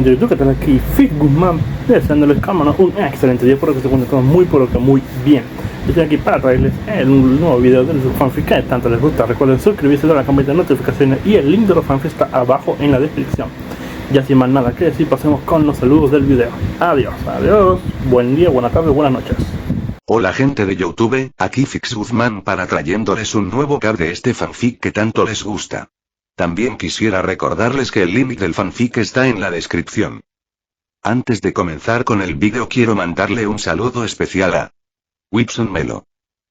gente de YouTube, ¿qué tal? Aquí Fit Guzmán, deseándoles cámara un excelente día, por que se encuentren todos muy pero que muy bien. Estoy aquí para traerles un nuevo video de su fanfic que tanto les gusta. Recuerden suscribirse, darle a la campanita de notificaciones y el link de los fanfics está abajo en la descripción. Ya sin más nada que decir, pasemos con los saludos del video. Adiós, buen día, buena tarde, buenas noches. Hola gente de YouTube, aquí Fix Guzmán para trayéndoles un nuevo cap de este fanfic que tanto les gusta. También quisiera recordarles que el link del fanfic está en la descripción. Antes de comenzar con el vídeo quiero mandarle un saludo especial a Whipson Melo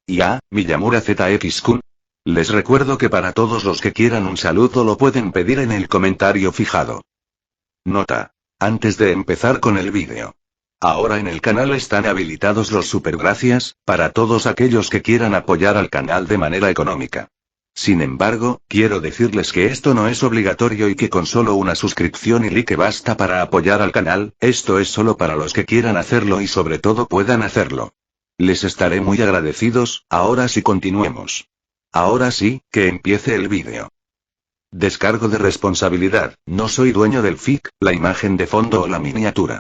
y a Miyamura ZX-kun. Les recuerdo que para todos los que quieran un saludo lo pueden pedir en el comentario fijado. Nota: antes de empezar con el vídeo. Ahora en el canal están habilitados los supergracias, para todos aquellos que quieran apoyar al canal de manera económica. Sin embargo, quiero decirles que esto no es obligatorio y que con solo una suscripción y like basta para apoyar al canal, esto es solo para los que quieran hacerlo y sobre todo puedan hacerlo. Les estaré muy agradecidos. Ahora sí continuemos. Ahora sí, que empiece el vídeo. Descargo de responsabilidad, no soy dueño del fic, la imagen de fondo o la miniatura.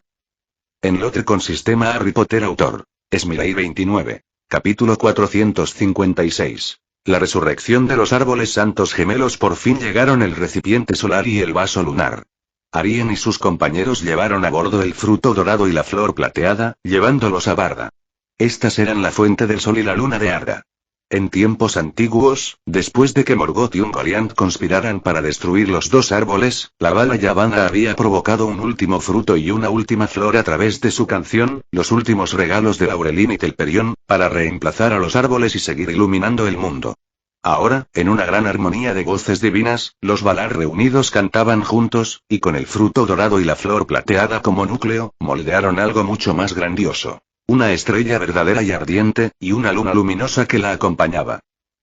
Enlote con sistema Harry Potter autor. Smiley 29. Capítulo 456. La resurrección de los árboles santos gemelos. Por fin llegaron el recipiente solar y el vaso lunar. Arien y sus compañeros llevaron a bordo el fruto dorado y la flor plateada, llevándolos a Barda. Estas eran la fuente del sol y la luna de Arda. En tiempos antiguos, después de que Morgoth y Ungoliant conspiraran para destruir los dos árboles, la Vala Yavanna había provocado un último fruto y una última flor a través de su canción, Los últimos regalos de Laurelin y Telperion, para reemplazar a los árboles y seguir iluminando el mundo. Ahora, en una gran armonía de voces divinas, los Valar reunidos cantaban juntos, y con el fruto dorado y la flor plateada como núcleo, moldearon algo mucho más grandioso. Una estrella verdadera y ardiente, y una luna luminosa que la acompañaba.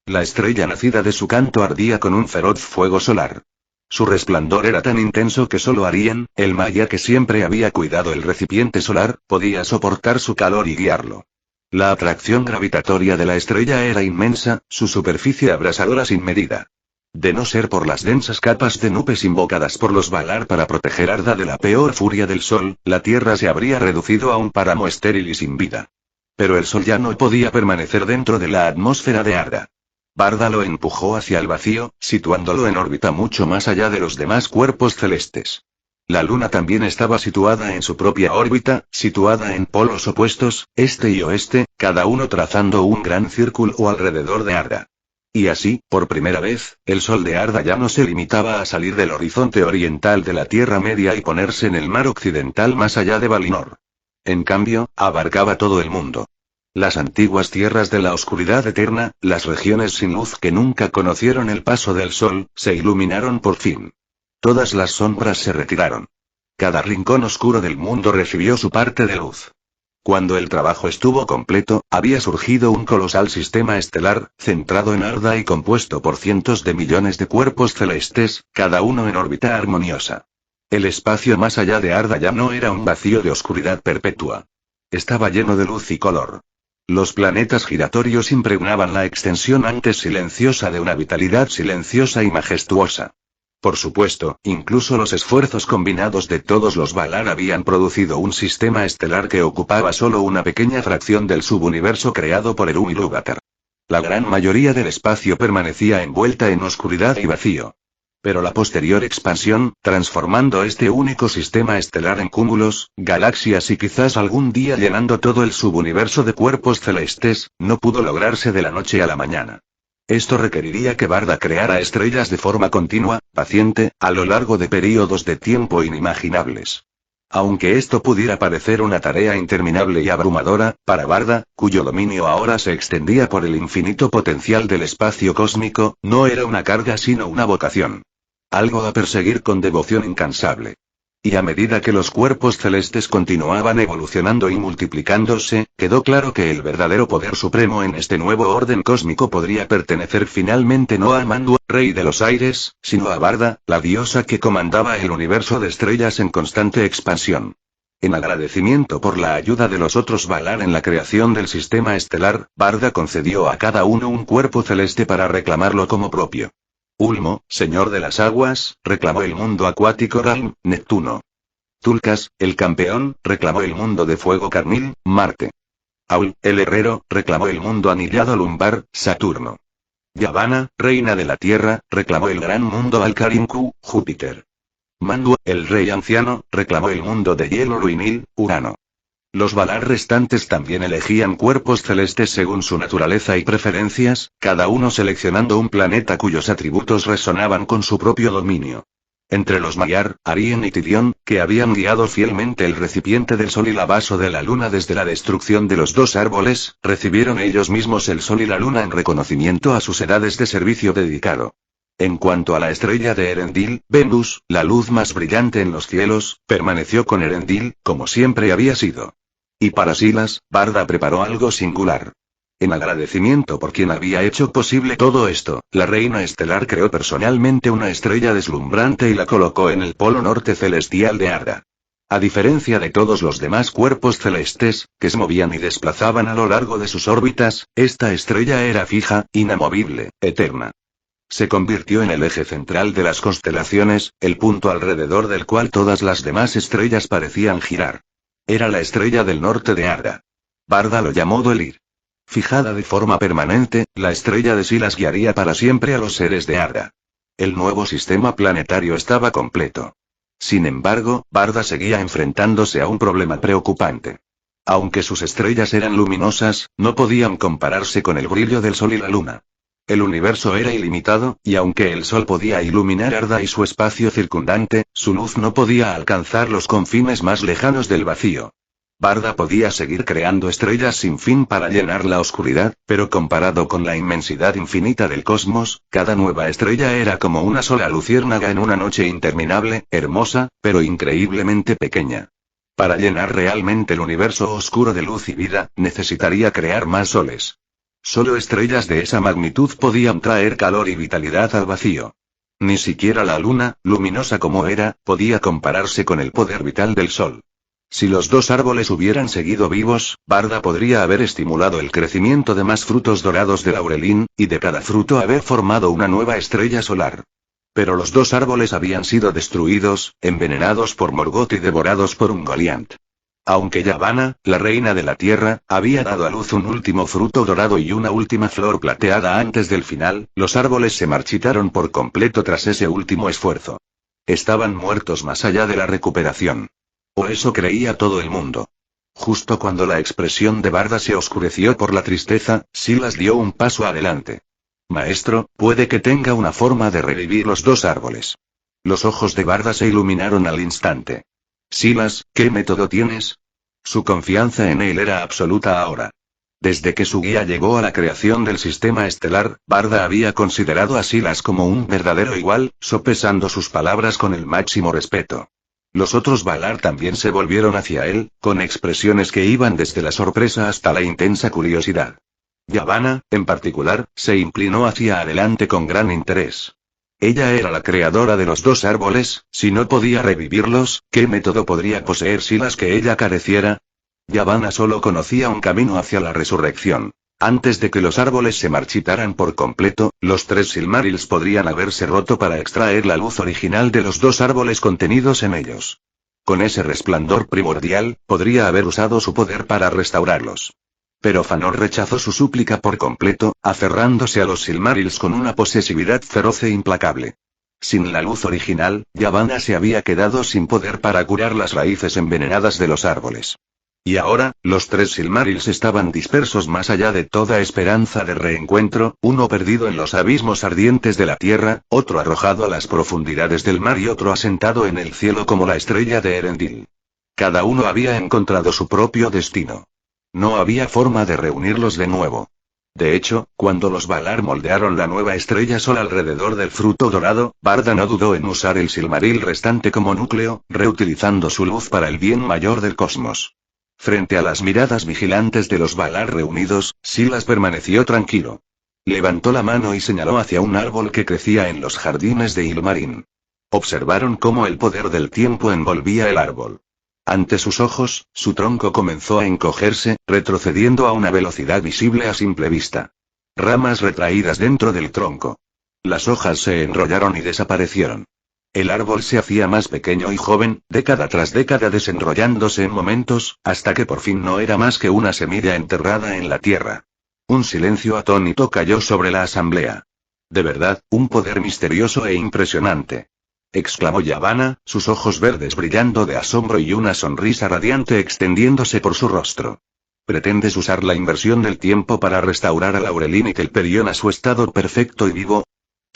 La estrella nacida de su canto ardía con un feroz fuego solar. Su resplandor era tan intenso que solo Arien, el Maya que siempre había cuidado el recipiente solar, podía soportar su calor y guiarlo. La atracción gravitatoria de la estrella era inmensa, su superficie abrasadora sin medida. De no ser por las densas capas de nubes invocadas por los Valar para proteger Arda de la peor furia del sol, la tierra se habría reducido a un páramo estéril y sin vida. Pero el sol ya no podía permanecer dentro de la atmósfera de Arda. Barda lo empujó hacia el vacío, situándolo en órbita mucho más allá de los demás cuerpos celestes. La luna también estaba situada en su propia órbita, situada en polos opuestos, este y oeste, cada uno trazando un gran círculo alrededor de Arda. Y así, por primera vez, el sol de Arda ya no se limitaba a salir del horizonte oriental de la Tierra Media y ponerse en el mar occidental más allá de Valinor. En cambio, abarcaba todo el mundo. Las antiguas tierras de la oscuridad eterna, las regiones sin luz que nunca conocieron el paso del sol, se iluminaron por fin. Todas las sombras se retiraron. Cada rincón oscuro del mundo recibió su parte de luz. Cuando el trabajo estuvo completo, había surgido un colosal sistema estelar, centrado en Arda y compuesto por cientos de millones de cuerpos celestes, cada uno en órbita armoniosa. El espacio más allá de Arda ya no era un vacío de oscuridad perpetua. Estaba lleno de luz y color. Los planetas giratorios impregnaban la extensión antes silenciosa de una vitalidad silenciosa y majestuosa. Por supuesto, incluso los esfuerzos combinados de todos los Valar habían producido un sistema estelar que ocupaba solo una pequeña fracción del subuniverso creado por Eru Ilúvatar. La gran mayoría del espacio permanecía envuelta en oscuridad y vacío. Pero la posterior expansión, transformando este único sistema estelar en cúmulos, galaxias y quizás algún día llenando todo el subuniverso de cuerpos celestes, no pudo lograrse de la noche a la mañana. Esto requeriría que Barda creara estrellas de forma continua, paciente, a lo largo de períodos de tiempo inimaginables. Aunque esto pudiera parecer una tarea interminable y abrumadora, para Barda, cuyo dominio ahora se extendía por el infinito potencial del espacio cósmico, no era una carga sino una vocación. Algo a perseguir con devoción incansable. Y a medida que los cuerpos celestes continuaban evolucionando y multiplicándose, quedó claro que el verdadero poder supremo en este nuevo orden cósmico podría pertenecer finalmente no a Mandu, rey de los aires, sino a Barda, la diosa que comandaba el universo de estrellas en constante expansión. En agradecimiento por la ayuda de los otros Valar en la creación del sistema estelar, Barda concedió a cada uno un cuerpo celeste para reclamarlo como propio. Ulmo, señor de las aguas, reclamó el mundo acuático Ralm, Neptuno. Tulkas, el campeón, reclamó el mundo de fuego Carmil, Marte. Aul, el herrero, reclamó el mundo anillado lumbar, Saturno. Yavanna, reina de la Tierra, reclamó el gran mundo Alcarinku, Júpiter. Mandu, el rey anciano, reclamó el mundo de hielo Luinil, Urano. Los Valar restantes también elegían cuerpos celestes según su naturaleza y preferencias, cada uno seleccionando un planeta cuyos atributos resonaban con su propio dominio. Entre los Maiar, Arien y Tirión, que habían guiado fielmente el recipiente del sol y la vaso de la luna desde la destrucción de los dos árboles, recibieron ellos mismos el sol y la luna en reconocimiento a sus edades de servicio dedicado. En cuanto a la estrella de Erendil, Venus, la luz más brillante en los cielos, permaneció con Erendil, como siempre había sido. Y para Silas, Barda preparó algo singular. En agradecimiento por quien había hecho posible todo esto, la reina estelar creó personalmente una estrella deslumbrante y la colocó en el polo norte celestial de Arda. A diferencia de todos los demás cuerpos celestes, que se movían y desplazaban a lo largo de sus órbitas, esta estrella era fija, inamovible, eterna. Se convirtió en el eje central de las constelaciones, el punto alrededor del cual todas las demás estrellas parecían girar. Era la estrella del norte de Arda. Barda lo llamó Dwelir. Fijada de forma permanente, la estrella de Silas guiaría para siempre a los seres de Arda. El nuevo sistema planetario estaba completo. Sin embargo, Barda seguía enfrentándose a un problema preocupante. Aunque sus estrellas eran luminosas, no podían compararse con el brillo del Sol y la Luna. El universo era ilimitado, y aunque el Sol podía iluminar Arda y su espacio circundante, su luz no podía alcanzar los confines más lejanos del vacío. Barda podía seguir creando estrellas sin fin para llenar la oscuridad, pero comparado con la inmensidad infinita del cosmos, cada nueva estrella era como una sola luciérnaga en una noche interminable, hermosa, pero increíblemente pequeña. Para llenar realmente el universo oscuro de luz y vida, necesitaría crear más soles. Solo estrellas de esa magnitud podían traer calor y vitalidad al vacío. Ni siquiera la luna, luminosa como era, podía compararse con el poder vital del sol. Si los dos árboles hubieran seguido vivos, Barda podría haber estimulado el crecimiento de más frutos dorados de laurelín, y de cada fruto haber formado una nueva estrella solar. Pero los dos árboles habían sido destruidos, envenenados por Morgoth y devorados por Ungoliant. Aunque Yavanna, la reina de la tierra, había dado a luz un último fruto dorado y una última flor plateada antes del final, los árboles se marchitaron por completo tras ese último esfuerzo. Estaban muertos más allá de la recuperación. O eso creía todo el mundo. Justo cuando la expresión de Barda se oscureció por la tristeza, Silas dio un paso adelante. Maestro, puede que tenga una forma de revivir los dos árboles. Los ojos de Barda se iluminaron al instante. Silas, ¿qué método tienes? Su confianza en él era absoluta ahora. Desde que su guía llegó a la creación del sistema estelar, Barda había considerado a Silas como un verdadero igual, sopesando sus palabras con el máximo respeto. Los otros Valar también se volvieron hacia él, con expresiones que iban desde la sorpresa hasta la intensa curiosidad. Yavanna, en particular, se inclinó hacia adelante con gran interés. Ella era la creadora de los dos árboles, si no podía revivirlos, ¿qué método podría poseer Silas que ella careciera? Yavanna solo conocía un camino hacia la resurrección. Antes de que los árboles se marchitaran por completo, los 3 Silmarils podrían haberse roto para extraer la luz original de los dos árboles contenidos en ellos. Con ese resplandor primordial, podría haber usado su poder para restaurarlos. Pero Fëanor rechazó su súplica por completo, aferrándose a los Silmarils con una posesividad feroz e implacable. Sin la luz original, Yavanna se había quedado sin poder para curar las raíces envenenadas de los árboles. Y ahora, los 3 Silmarils estaban dispersos más allá de toda esperanza de reencuentro, uno perdido en los abismos ardientes de la tierra, otro arrojado a las profundidades del mar y otro asentado en el cielo como la estrella de Erendil. Cada uno había encontrado su propio destino. No había forma de reunirlos de nuevo. De hecho, cuando los Valar moldearon la nueva estrella sol alrededor del fruto dorado, Barda no dudó en usar el Silmaril restante como núcleo, reutilizando su luz para el bien mayor del cosmos. Frente a las miradas vigilantes de los Valar reunidos, Silas permaneció tranquilo. Levantó la mano y señaló hacia un árbol que crecía en los jardines de Ilúmarin. Observaron cómo el poder del tiempo envolvía el árbol. Ante sus ojos, su tronco comenzó a encogerse, retrocediendo a una velocidad visible a simple vista. Ramas retraídas dentro del tronco. Las hojas se enrollaron y desaparecieron. El árbol se hacía más pequeño y joven, década tras década desenrollándose en momentos, hasta que por fin no era más que una semilla enterrada en la tierra. Un silencio atónito cayó sobre la asamblea. De verdad, un poder misterioso e impresionante, exclamó Yavanna, sus ojos verdes brillando de asombro y una sonrisa radiante extendiéndose por su rostro. ¿Pretendes usar la inversión del tiempo para restaurar a Laurelin y Telperion a su estado perfecto y vivo?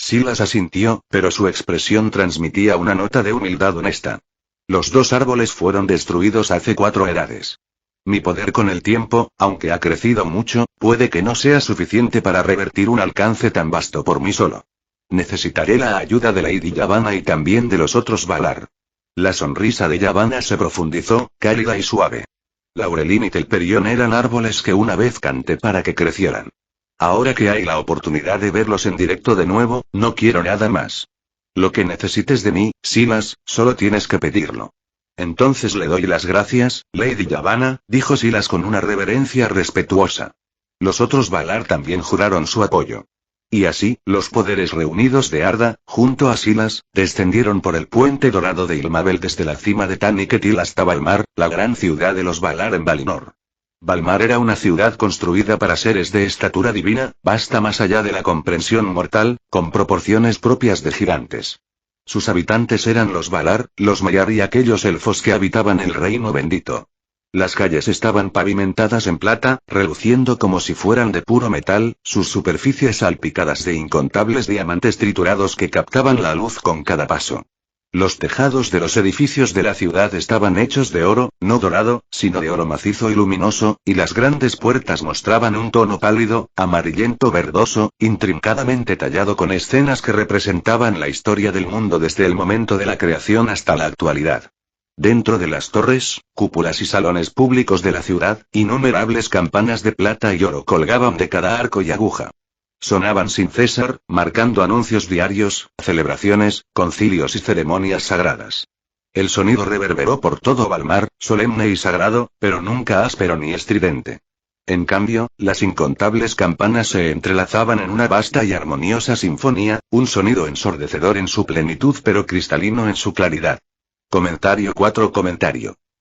Silas asintió, pero su expresión transmitía una nota de humildad honesta. Los dos árboles fueron destruidos hace 4 edades. Mi poder con el tiempo, aunque ha crecido mucho, puede que no sea suficiente para revertir un alcance tan vasto por mí solo. Necesitaré la ayuda de Lady Yavanna y también de los otros Valar. La sonrisa de Yavanna se profundizó, cálida y suave. Laurelin y Telperion eran árboles que una vez canté para que crecieran. Ahora que hay la oportunidad de verlos en directo de nuevo, no quiero nada más. Lo que necesites de mí, Silas, solo tienes que pedirlo. Entonces le doy las gracias, Lady Yavanna, dijo Silas con una reverencia respetuosa. Los otros Valar también juraron su apoyo. Y así, los poderes reunidos de Arda, junto a Silas, descendieron por el puente dorado de Ilmavel desde la cima de Taniquetil hasta Valmar, la gran ciudad de los Valar en Valinor. Valmar era una ciudad construida para seres de estatura divina, vasta más allá de la comprensión mortal, con proporciones propias de gigantes. Sus habitantes eran los Valar, los Maiar y aquellos elfos que habitaban el reino bendito. Las calles estaban pavimentadas en plata, reluciendo como si fueran de puro metal, sus superficies salpicadas de incontables diamantes triturados que captaban la luz con cada paso. Los tejados de los edificios de la ciudad estaban hechos de oro, no dorado, sino de oro macizo y luminoso, y las grandes puertas mostraban un tono pálido, amarillento verdoso, intrincadamente tallado con escenas que representaban la historia del mundo desde el momento de la creación hasta la actualidad. Dentro de las torres, cúpulas y salones públicos de la ciudad, innumerables campanas de plata y oro colgaban de cada arco y aguja. Sonaban sin cesar, marcando anuncios diarios, celebraciones, concilios y ceremonias sagradas. El sonido reverberó por todo Valmar, solemne y sagrado, pero nunca áspero ni estridente. En cambio, las incontables campanas se entrelazaban en una vasta y armoniosa sinfonía, un sonido ensordecedor en su plenitud pero cristalino en su claridad. Comentario 4.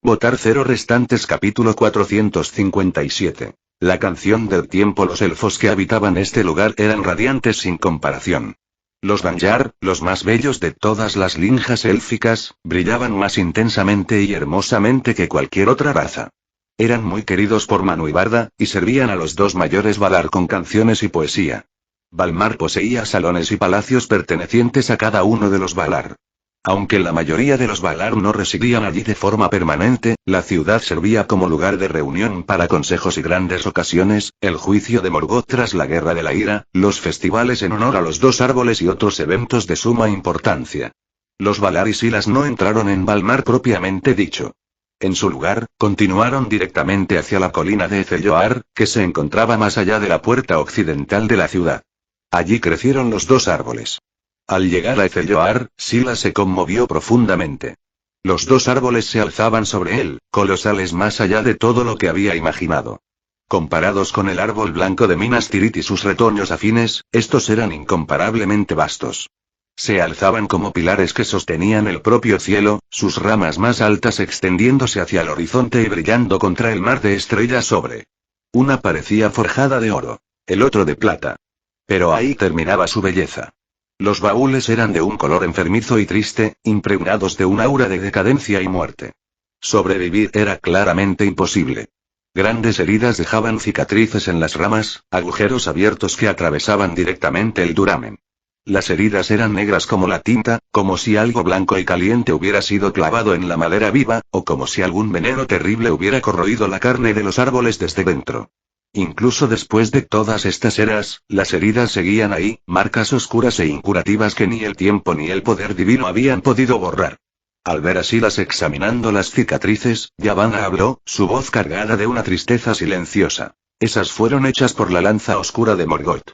Votar 0 restantes. Capítulo 457. La canción del tiempo. Los elfos que habitaban este lugar eran radiantes sin comparación. Los Vanyar, los más bellos de todas las linjas élficas, brillaban más intensamente y hermosamente que cualquier otra raza. Eran muy queridos por Manú y Barda, y servían a los dos mayores Valar con canciones y poesía. Valmar poseía salones y palacios pertenecientes a cada uno de los Valar. Aunque la mayoría de los Valar no residían allí de forma permanente, la ciudad servía como lugar de reunión para consejos y grandes ocasiones, el juicio de Morgoth tras la Guerra de la Ira, los festivales en honor a los dos árboles y otros eventos de suma importancia. Los Valar y Silas no entraron en Valmar propiamente dicho. En su lugar, continuaron directamente hacia la colina de Ezelloar, que se encontraba más allá de la puerta occidental de la ciudad. Allí crecieron los dos árboles. Al llegar a Ezelloar, Silas se conmovió profundamente. Los dos árboles se alzaban sobre él, colosales más allá de todo lo que había imaginado. Comparados con el árbol blanco de Minas Tirith y sus retoños afines, estos eran incomparablemente vastos. Se alzaban como pilares que sostenían el propio cielo, sus ramas más altas extendiéndose hacia el horizonte y brillando contra el mar de estrellas sobre. Una parecía forjada de oro, el otro de plata. Pero ahí terminaba su belleza. Los baúles eran de un color enfermizo y triste, impregnados de un aura de decadencia y muerte. Sobrevivir era claramente imposible. Grandes heridas dejaban cicatrices en las ramas, agujeros abiertos que atravesaban directamente el duramen. Las heridas eran negras como la tinta, como si algo blanco y caliente hubiera sido clavado en la madera viva, o como si algún veneno terrible hubiera corroído la carne de los árboles desde dentro. Incluso después de todas estas eras, las heridas seguían ahí, marcas oscuras e incurativas que ni el tiempo ni el poder divino habían podido borrar. Al ver a Silas examinando las cicatrices, Yavanna habló, su voz cargada de una tristeza silenciosa. Esas fueron hechas por la lanza oscura de Morgoth.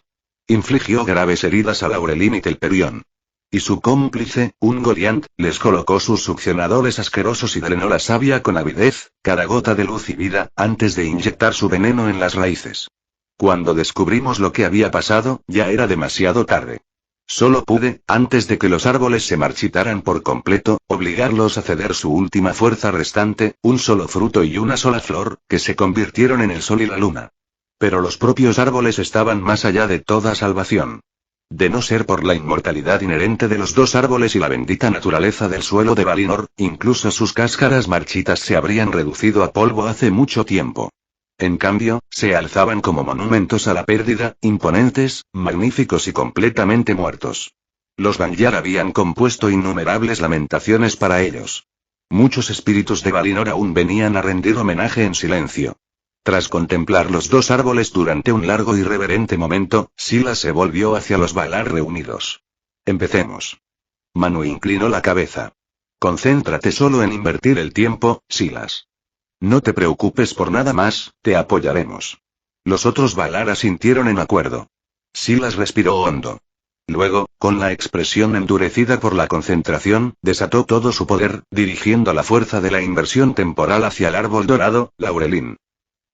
Infligió graves heridas a Laurelin y Telperion. Y su cómplice, Ungoliant, les colocó sus succionadores asquerosos y drenó la savia con avidez, cada gota de luz y vida, antes de inyectar su veneno en las raíces. Cuando descubrimos lo que había pasado, ya era demasiado tarde. Solo pude, antes de que los árboles se marchitaran por completo, obligarlos a ceder su última fuerza restante, un solo fruto y una sola flor, que se convirtieron en el sol y la luna. Pero los propios árboles estaban más allá de toda salvación. De no ser por la inmortalidad inherente de los dos árboles y la bendita naturaleza del suelo de Valinor, incluso sus cáscaras marchitas se habrían reducido a polvo hace mucho tiempo. En cambio, se alzaban como monumentos a la pérdida, imponentes, magníficos y completamente muertos. Los Vanyar habían compuesto innumerables lamentaciones para ellos. Muchos espíritus de Valinor aún venían a rendir homenaje en silencio. Tras contemplar los dos árboles durante un largo y reverente momento, Silas se volvió hacia los Valar reunidos. Empecemos. Manu inclinó la cabeza. Concéntrate solo en invertir el tiempo, Silas. No te preocupes por nada más, te apoyaremos. Los otros Valar asintieron en acuerdo. Silas respiró hondo. Luego, con la expresión endurecida por la concentración, desató todo su poder, dirigiendo la fuerza de la inversión temporal hacia el árbol dorado, Laurelin.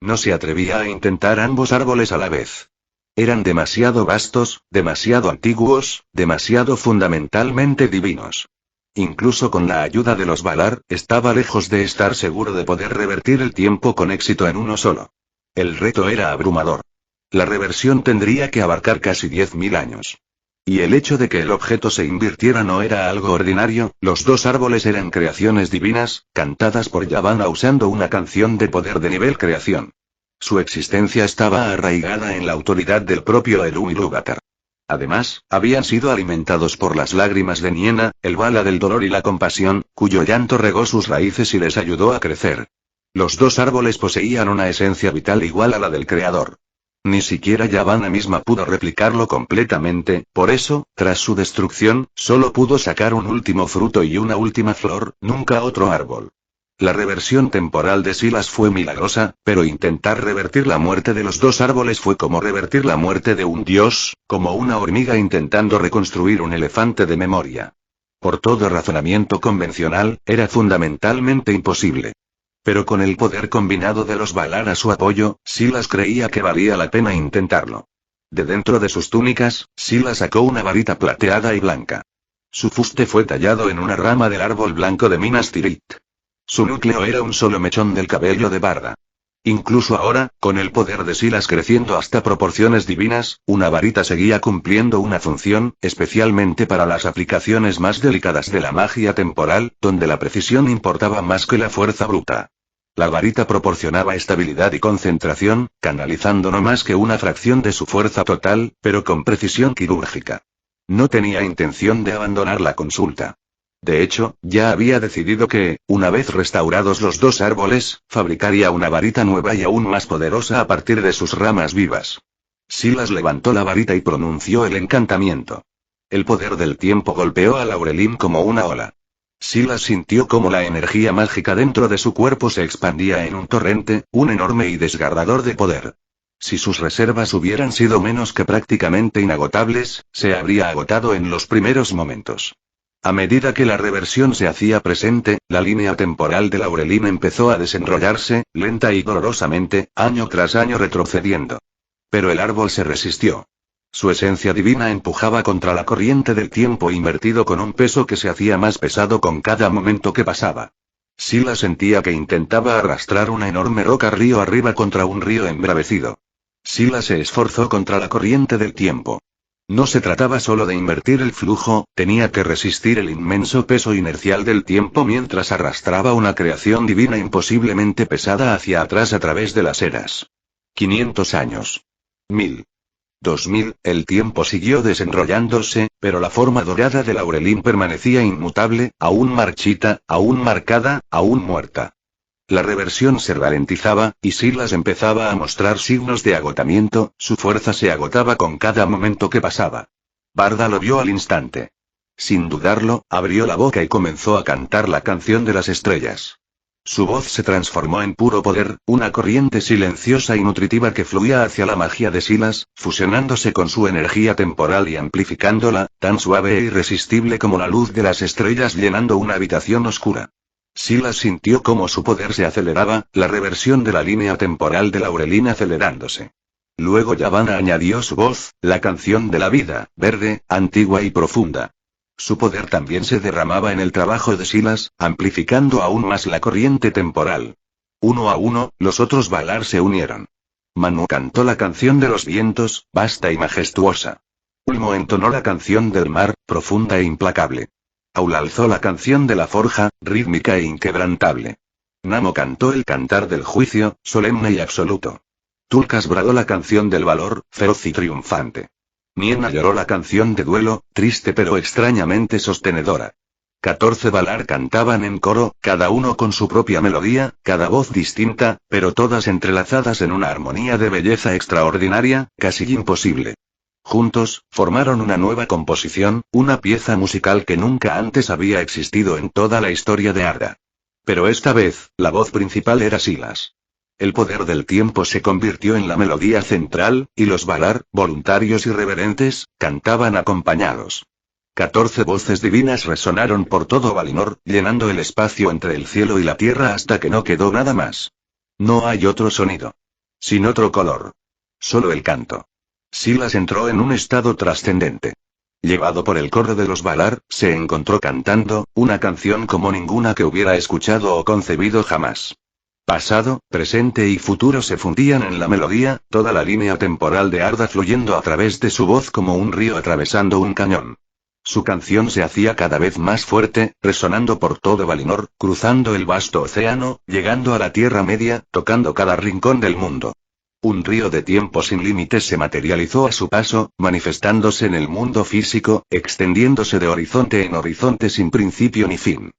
No se atrevía a intentar ambos árboles a la vez. Eran demasiado vastos, demasiado antiguos, demasiado fundamentalmente divinos. Incluso con la ayuda de los Valar, estaba lejos de estar seguro de poder revertir el tiempo con éxito en uno solo. El reto era abrumador. La reversión tendría que abarcar casi 10.000 años. Y el hecho de que el objeto se invirtiera no era algo ordinario, los dos árboles eran creaciones divinas, cantadas por Yavanna usando una canción de poder de nivel creación. Su existencia estaba arraigada en la autoridad del propio Eru Ilúvatar. Además, habían sido alimentados por las lágrimas de Niena, el Vala del dolor y la compasión, cuyo llanto regó sus raíces y les ayudó a crecer. Los dos árboles poseían una esencia vital igual a la del Creador. Ni siquiera Yavanna misma pudo replicarlo completamente, por eso, tras su destrucción, solo pudo sacar un último fruto y una última flor, nunca otro árbol. La reversión temporal de Silas fue milagrosa, pero intentar revertir la muerte de los dos árboles fue como revertir la muerte de un dios, como una hormiga intentando reconstruir un elefante de memoria. Por todo razonamiento convencional, era fundamentalmente imposible. Pero con el poder combinado de los Valar a su apoyo, Silas creía que valía la pena intentarlo. De dentro de sus túnicas, Silas sacó una varita plateada y blanca. Su fuste fue tallado en una rama del árbol blanco de Minas Tirith. Su núcleo era un solo mechón del cabello de Barda. Incluso ahora, con el poder de Silas creciendo hasta proporciones divinas, una varita seguía cumpliendo una función, especialmente para las aplicaciones más delicadas de la magia temporal, donde la precisión importaba más que la fuerza bruta. La varita proporcionaba estabilidad y concentración, canalizando no más que una fracción de su fuerza total, pero con precisión quirúrgica. No tenía intención de abandonar la consulta. De hecho, ya había decidido que, una vez restaurados los dos árboles, fabricaría una varita nueva y aún más poderosa a partir de sus ramas vivas. Silas levantó la varita y pronunció el encantamiento. El poder del tiempo golpeó a Laurelin como una ola. Silas sintió como la energía mágica dentro de su cuerpo se expandía en un torrente, un enorme y desgarrador de poder. Si sus reservas hubieran sido menos que prácticamente inagotables, se habría agotado en los primeros momentos. A medida que la reversión se hacía presente, la línea temporal de Laurelin empezó a desenrollarse, lenta y dolorosamente, año tras año retrocediendo. Pero el árbol se resistió. Su esencia divina empujaba contra la corriente del tiempo invertido con un peso que se hacía más pesado con cada momento que pasaba. Silas sentía que intentaba arrastrar una enorme roca río arriba contra un río embravecido. Silas se esforzó contra la corriente del tiempo. No se trataba solo de invertir el flujo, tenía que resistir el inmenso peso inercial del tiempo mientras arrastraba una creación divina imposiblemente pesada hacia atrás a través de las eras. 500 años. 1000. 2000, el tiempo siguió desenrollándose, pero la forma dorada de Laurelin permanecía inmutable, aún marchita, aún marcada, aún muerta. La reversión se ralentizaba, y Silas empezaba a mostrar signos de agotamiento, su fuerza se agotaba con cada momento que pasaba. Barda lo vio al instante. Sin dudarlo, abrió la boca y comenzó a cantar la canción de las estrellas. Su voz se transformó en puro poder, una corriente silenciosa y nutritiva que fluía hacia la magia de Silas, fusionándose con su energía temporal y amplificándola, tan suave e irresistible como la luz de las estrellas llenando una habitación oscura. Silas sintió cómo su poder se aceleraba, la reversión de la línea temporal de Laurelin acelerándose. Luego Yavanna añadió su voz, la canción de la vida, verde, antigua y profunda. Su poder también se derramaba en el trabajo de Silas, amplificando aún más la corriente temporal. Uno a uno, los otros Valar se unieron. Manu cantó la canción de los vientos, vasta y majestuosa. Ulmo entonó la canción del mar, profunda e implacable. Aul alzó la canción de la forja, rítmica e inquebrantable. Namo cantó el cantar del juicio, solemne y absoluto. Tulkas bradó la canción del valor, feroz y triunfante. Niena lloró la canción de duelo, triste pero extrañamente sostenedora. 14 Valar cantaban en coro, cada uno con su propia melodía, cada voz distinta, pero todas entrelazadas en una armonía de belleza extraordinaria, casi imposible. Juntos, formaron una nueva composición, una pieza musical que nunca antes había existido en toda la historia de Arda. Pero esta vez, la voz principal era Silas. El poder del tiempo se convirtió en la melodía central, y los Valar, voluntarios y reverentes, cantaban acompañados. 14 voces divinas resonaron por todo Valinor, llenando el espacio entre el cielo y la tierra hasta que no quedó nada más. No hay otro sonido. Sin otro color. Solo el canto. Silas entró en un estado trascendente. Llevado por el coro de los Valar, se encontró cantando, una canción como ninguna que hubiera escuchado o concebido jamás. Pasado, presente y futuro se fundían en la melodía, toda la línea temporal de Arda fluyendo a través de su voz como un río atravesando un cañón. Su canción se hacía cada vez más fuerte, resonando por todo Valinor, cruzando el vasto océano, llegando a la Tierra Media, tocando cada rincón del mundo. Un río de tiempo sin límites se materializó a su paso, manifestándose en el mundo físico, extendiéndose de horizonte en horizonte sin principio ni fin.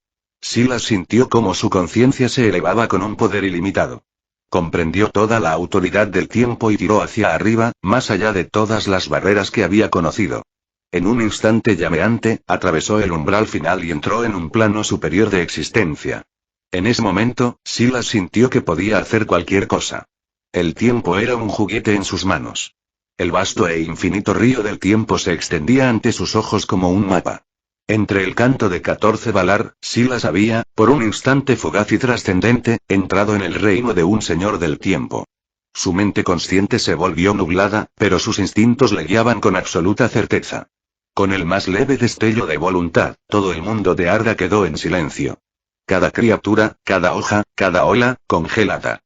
Silas sintió cómo su conciencia se elevaba con un poder ilimitado. Comprendió toda la autoridad del tiempo y tiró hacia arriba, más allá de todas las barreras que había conocido. En un instante llameante, atravesó el umbral final y entró en un plano superior de existencia. En ese momento, Silas sintió que podía hacer cualquier cosa. El tiempo era un juguete en sus manos. El vasto e infinito río del tiempo se extendía ante sus ojos como un mapa. Entre el canto de 14 Valar, Silas había, por un instante fugaz y trascendente, entrado en el reino de un señor del tiempo. Su mente consciente se volvió nublada, pero sus instintos le guiaban con absoluta certeza. Con el más leve destello de voluntad, todo el mundo de Arda quedó en silencio. Cada criatura, cada hoja, cada ola, congelada.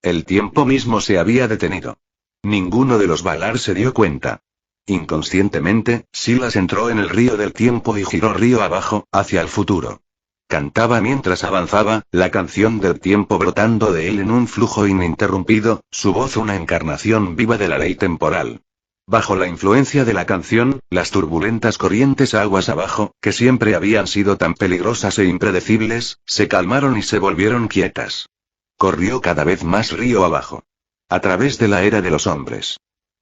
El tiempo mismo se había detenido. Ninguno de los Valar se dio cuenta. Inconscientemente, Silas entró en el río del tiempo y giró río abajo, hacia el futuro. Cantaba mientras avanzaba, la canción del tiempo brotando de él en un flujo ininterrumpido, su voz una encarnación viva de la ley temporal. Bajo la influencia de la canción, las turbulentas corrientes aguas abajo, que siempre habían sido tan peligrosas e impredecibles, se calmaron y se volvieron quietas. Corrió cada vez más río abajo. A través de la era de los hombres.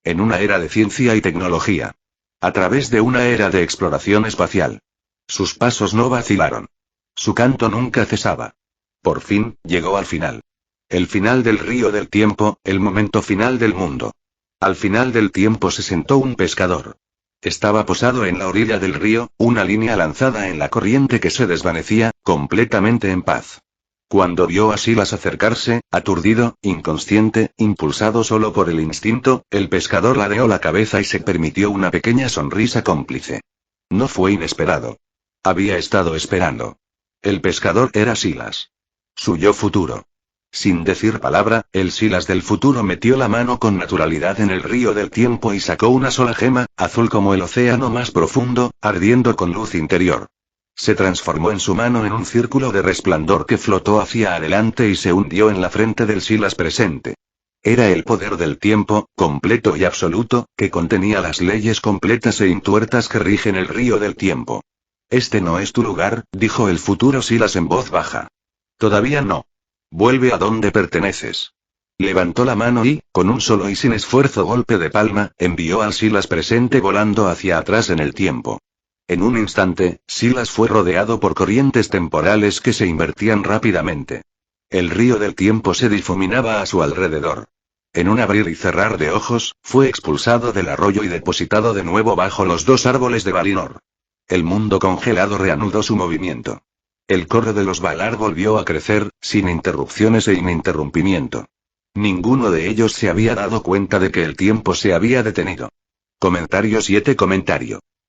En una era de ciencia y tecnología. A través de una era de exploración espacial. Sus pasos no vacilaron. Su canto nunca cesaba. Por fin, llegó al final. El final del río del tiempo, el momento final del mundo. Al final del tiempo se sentó un pescador. Estaba posado en la orilla del río, una línea lanzada en la corriente que se desvanecía, completamente en paz. Cuando vio a Silas acercarse, aturdido, inconsciente, impulsado solo por el instinto, el pescador ladeó la cabeza y se permitió una pequeña sonrisa cómplice. No fue inesperado. Había estado esperando. El pescador era Silas. Su yo futuro. Sin decir palabra, el Silas del futuro metió la mano con naturalidad en el río del tiempo y sacó una sola gema, azul como el océano más profundo, ardiendo con luz interior. Se transformó en su mano en un círculo de resplandor que flotó hacia adelante y se hundió en la frente del Silas presente. Era el poder del tiempo, completo y absoluto, que contenía las leyes completas e intuertas que rigen el río del tiempo. Este no es tu lugar, dijo el futuro Silas en voz baja. Todavía no. Vuelve a donde perteneces. Levantó la mano y, con un solo y sin esfuerzo golpe de palma, envió al Silas presente volando hacia atrás en el tiempo. En un instante, Silas fue rodeado por corrientes temporales que se invertían rápidamente. El río del tiempo se difuminaba a su alrededor. En un abrir y cerrar de ojos, fue expulsado del arroyo y depositado de nuevo bajo los dos árboles de Valinor. El mundo congelado reanudó su movimiento. El coro de los Valar volvió a crecer, sin interrupciones e ininterrumpimiento. Ninguno de ellos se había dado cuenta de que el tiempo se había detenido. Comentario 7.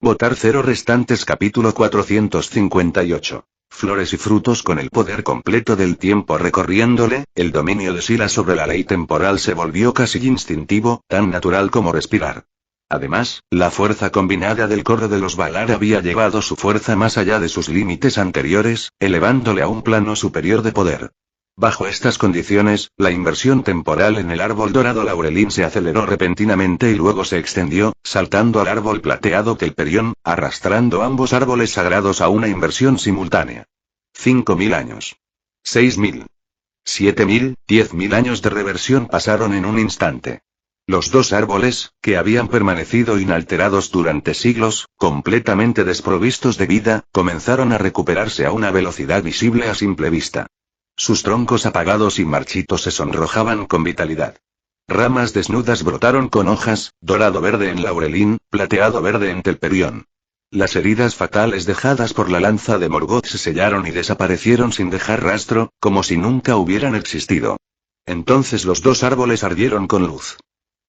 Votar 0 restantes. Capítulo 458. Flores y frutos. Con el poder completo del tiempo recorriéndole, el dominio de Silas sobre la ley temporal se volvió casi instintivo, tan natural como respirar. Además, la fuerza combinada del coro de los Valar había llevado su fuerza más allá de sus límites anteriores, elevándole a un plano superior de poder. Bajo estas condiciones, la inversión temporal en el árbol dorado laurelín se aceleró repentinamente y luego se extendió, saltando al árbol plateado Telperión, arrastrando ambos árboles sagrados a una inversión simultánea. 5.000 años. 6.000. 7.000, 10.000 años de reversión pasaron en un instante. Los dos árboles, que habían permanecido inalterados durante siglos, completamente desprovistos de vida, comenzaron a recuperarse a una velocidad visible a simple vista. Sus troncos apagados y marchitos se sonrojaban con vitalidad. Ramas desnudas brotaron con hojas, dorado verde en laurelín, plateado verde en Telperión. Las heridas fatales dejadas por la lanza de Morgoth se sellaron y desaparecieron sin dejar rastro, como si nunca hubieran existido. Entonces los dos árboles ardieron con luz.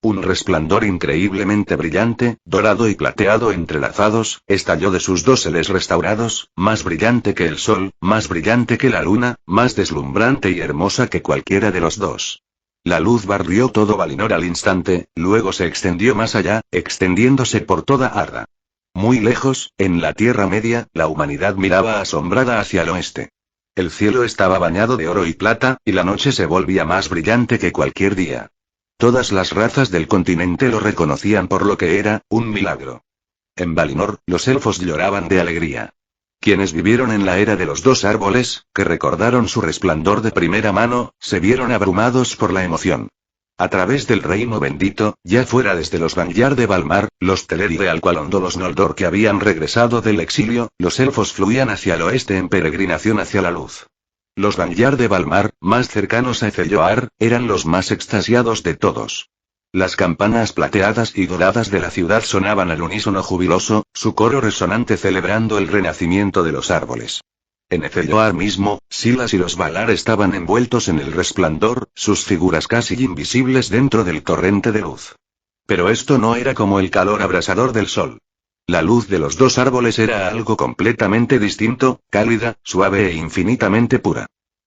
Un resplandor increíblemente brillante, dorado y plateado entrelazados, estalló de sus dóseles restaurados, más brillante que el sol, más brillante que la luna, más deslumbrante y hermosa que cualquiera de los dos. La luz barrió todo Valinor al instante, luego se extendió más allá, extendiéndose por toda Arda. Muy lejos, en la Tierra Media, la humanidad miraba asombrada hacia el oeste. El cielo estaba bañado de oro y plata, y la noche se volvía más brillante que cualquier día. Todas las razas del continente lo reconocían por lo que era, un milagro. En Valinor, los elfos lloraban de alegría. Quienes vivieron en la era de los dos árboles, que recordaron su resplandor de primera mano, se vieron abrumados por la emoción. A través del reino bendito, ya fuera desde los Vanyar de Valmar, los Teleri de Alqualondo, los Noldor que habían regresado del exilio, los elfos fluían hacia el oeste en peregrinación hacia la luz. Los Vanyar de Valmar, más cercanos a Ezelloar, eran los más extasiados de todos. Las campanas plateadas y doradas de la ciudad sonaban al unísono jubiloso, su coro resonante celebrando el renacimiento de los árboles. En Ezelloar mismo, Silas y los Valar estaban envueltos en el resplandor, sus figuras casi invisibles dentro del torrente de luz. Pero esto no era como el calor abrasador del sol. La luz de los dos árboles era algo completamente distinto, cálida, suave e infinitamente pura.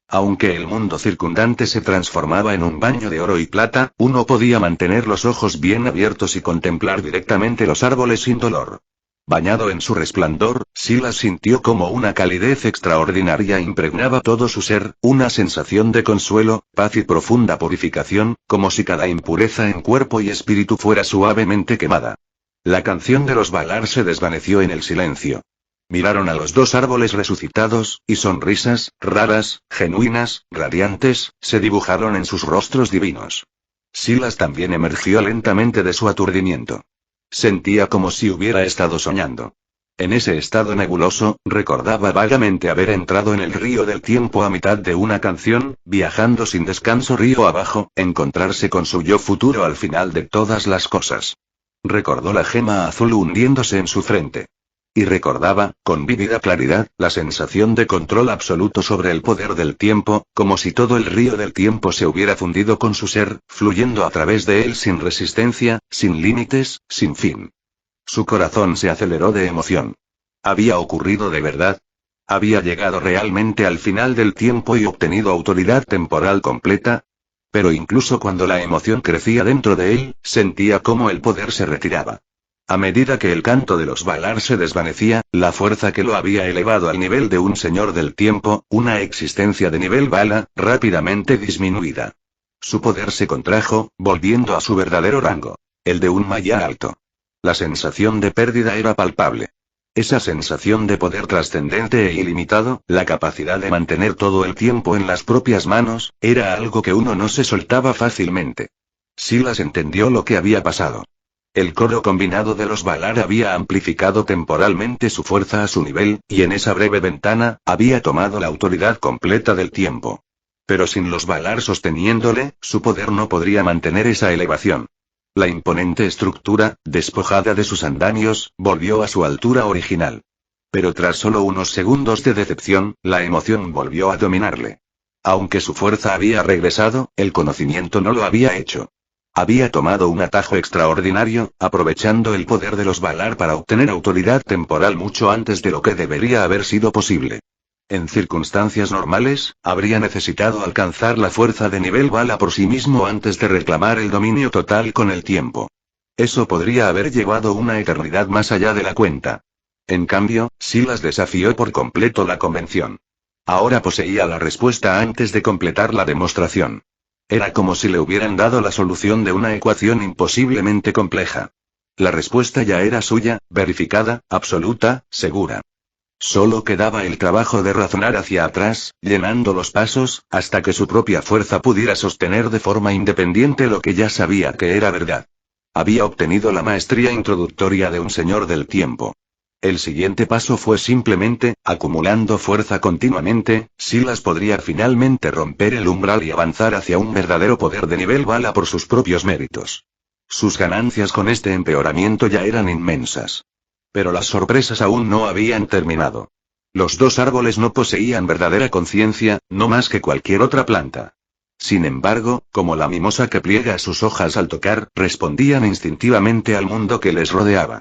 Aunque el mundo circundante se transformaba en un baño de oro y plata, uno podía mantener los ojos bien abiertos y contemplar directamente los árboles sin dolor. Bañado en su resplandor, Silas sintió como una calidez extraordinaria impregnaba todo su ser, una sensación de consuelo, paz y profunda purificación, como si cada impureza en cuerpo y espíritu fuera suavemente quemada. La canción de los Valar se desvaneció en el silencio. Miraron a los dos árboles resucitados, y sonrisas, raras, genuinas, radiantes, se dibujaron en sus rostros divinos. Silas también emergió lentamente de su aturdimiento. Sentía como si hubiera estado soñando. En ese estado nebuloso, recordaba vagamente haber entrado en el río del tiempo a mitad de una canción, viajando sin descanso río abajo, encontrarse con su yo futuro al final de todas las cosas. Recordó la gema azul hundiéndose en su frente. Y recordaba, con vívida claridad, la sensación de control absoluto sobre el poder del tiempo, como si todo el río del tiempo se hubiera fundido con su ser, fluyendo a través de él sin resistencia, sin límites, sin fin. Su corazón se aceleró de emoción. ¿Había ocurrido de verdad? ¿Había llegado realmente al final del tiempo y obtenido autoridad temporal completa? Pero incluso cuando la emoción crecía dentro de él, sentía cómo el poder se retiraba. A medida que el canto de los Valar se desvanecía, la fuerza que lo había elevado al nivel de un señor del tiempo, una existencia de nivel Vala, rápidamente disminuida. Su poder se contrajo, volviendo a su verdadero rango. El de un Maya alto. La sensación de pérdida era palpable. Esa sensación de poder trascendente e ilimitado, la capacidad de mantener todo el tiempo en las propias manos, era algo que uno no se soltaba fácilmente. Silas entendió lo que había pasado. El coro combinado de los Valar había amplificado temporalmente su fuerza a su nivel, y en esa breve ventana, había tomado la autoridad completa del tiempo. Pero sin los Valar sosteniéndole, su poder no podría mantener esa elevación. La imponente estructura, despojada de sus andamios, volvió a su altura original. Pero tras solo unos segundos de decepción, la emoción volvió a dominarle. Aunque su fuerza había regresado, el conocimiento no lo había hecho. Había tomado un atajo extraordinario, aprovechando el poder de los Valar para obtener autoridad temporal mucho antes de lo que debería haber sido posible. En circunstancias normales, habría necesitado alcanzar la fuerza de nivel Vala por sí mismo antes de reclamar el dominio total con el tiempo. Eso podría haber llevado una eternidad más allá de la cuenta. En cambio, Silas desafió por completo la convención. Ahora poseía la respuesta antes de completar la demostración. Era como si le hubieran dado la solución de una ecuación imposiblemente compleja. La respuesta ya era suya, verificada, absoluta, segura. Solo quedaba el trabajo de razonar hacia atrás, llenando los pasos, hasta que su propia fuerza pudiera sostener de forma independiente lo que ya sabía que era verdad. Había obtenido la maestría introductoria de un señor del tiempo. El siguiente paso fue simplemente, acumulando fuerza continuamente, Silas podría finalmente romper el umbral y avanzar hacia un verdadero poder de nivel Vala por sus propios méritos. Sus ganancias con este empeoramiento ya eran inmensas. Pero las sorpresas aún no habían terminado. Los dos árboles no poseían verdadera conciencia, no más que cualquier otra planta. Sin embargo, como la mimosa que pliega sus hojas al tocar, respondían instintivamente al mundo que les rodeaba.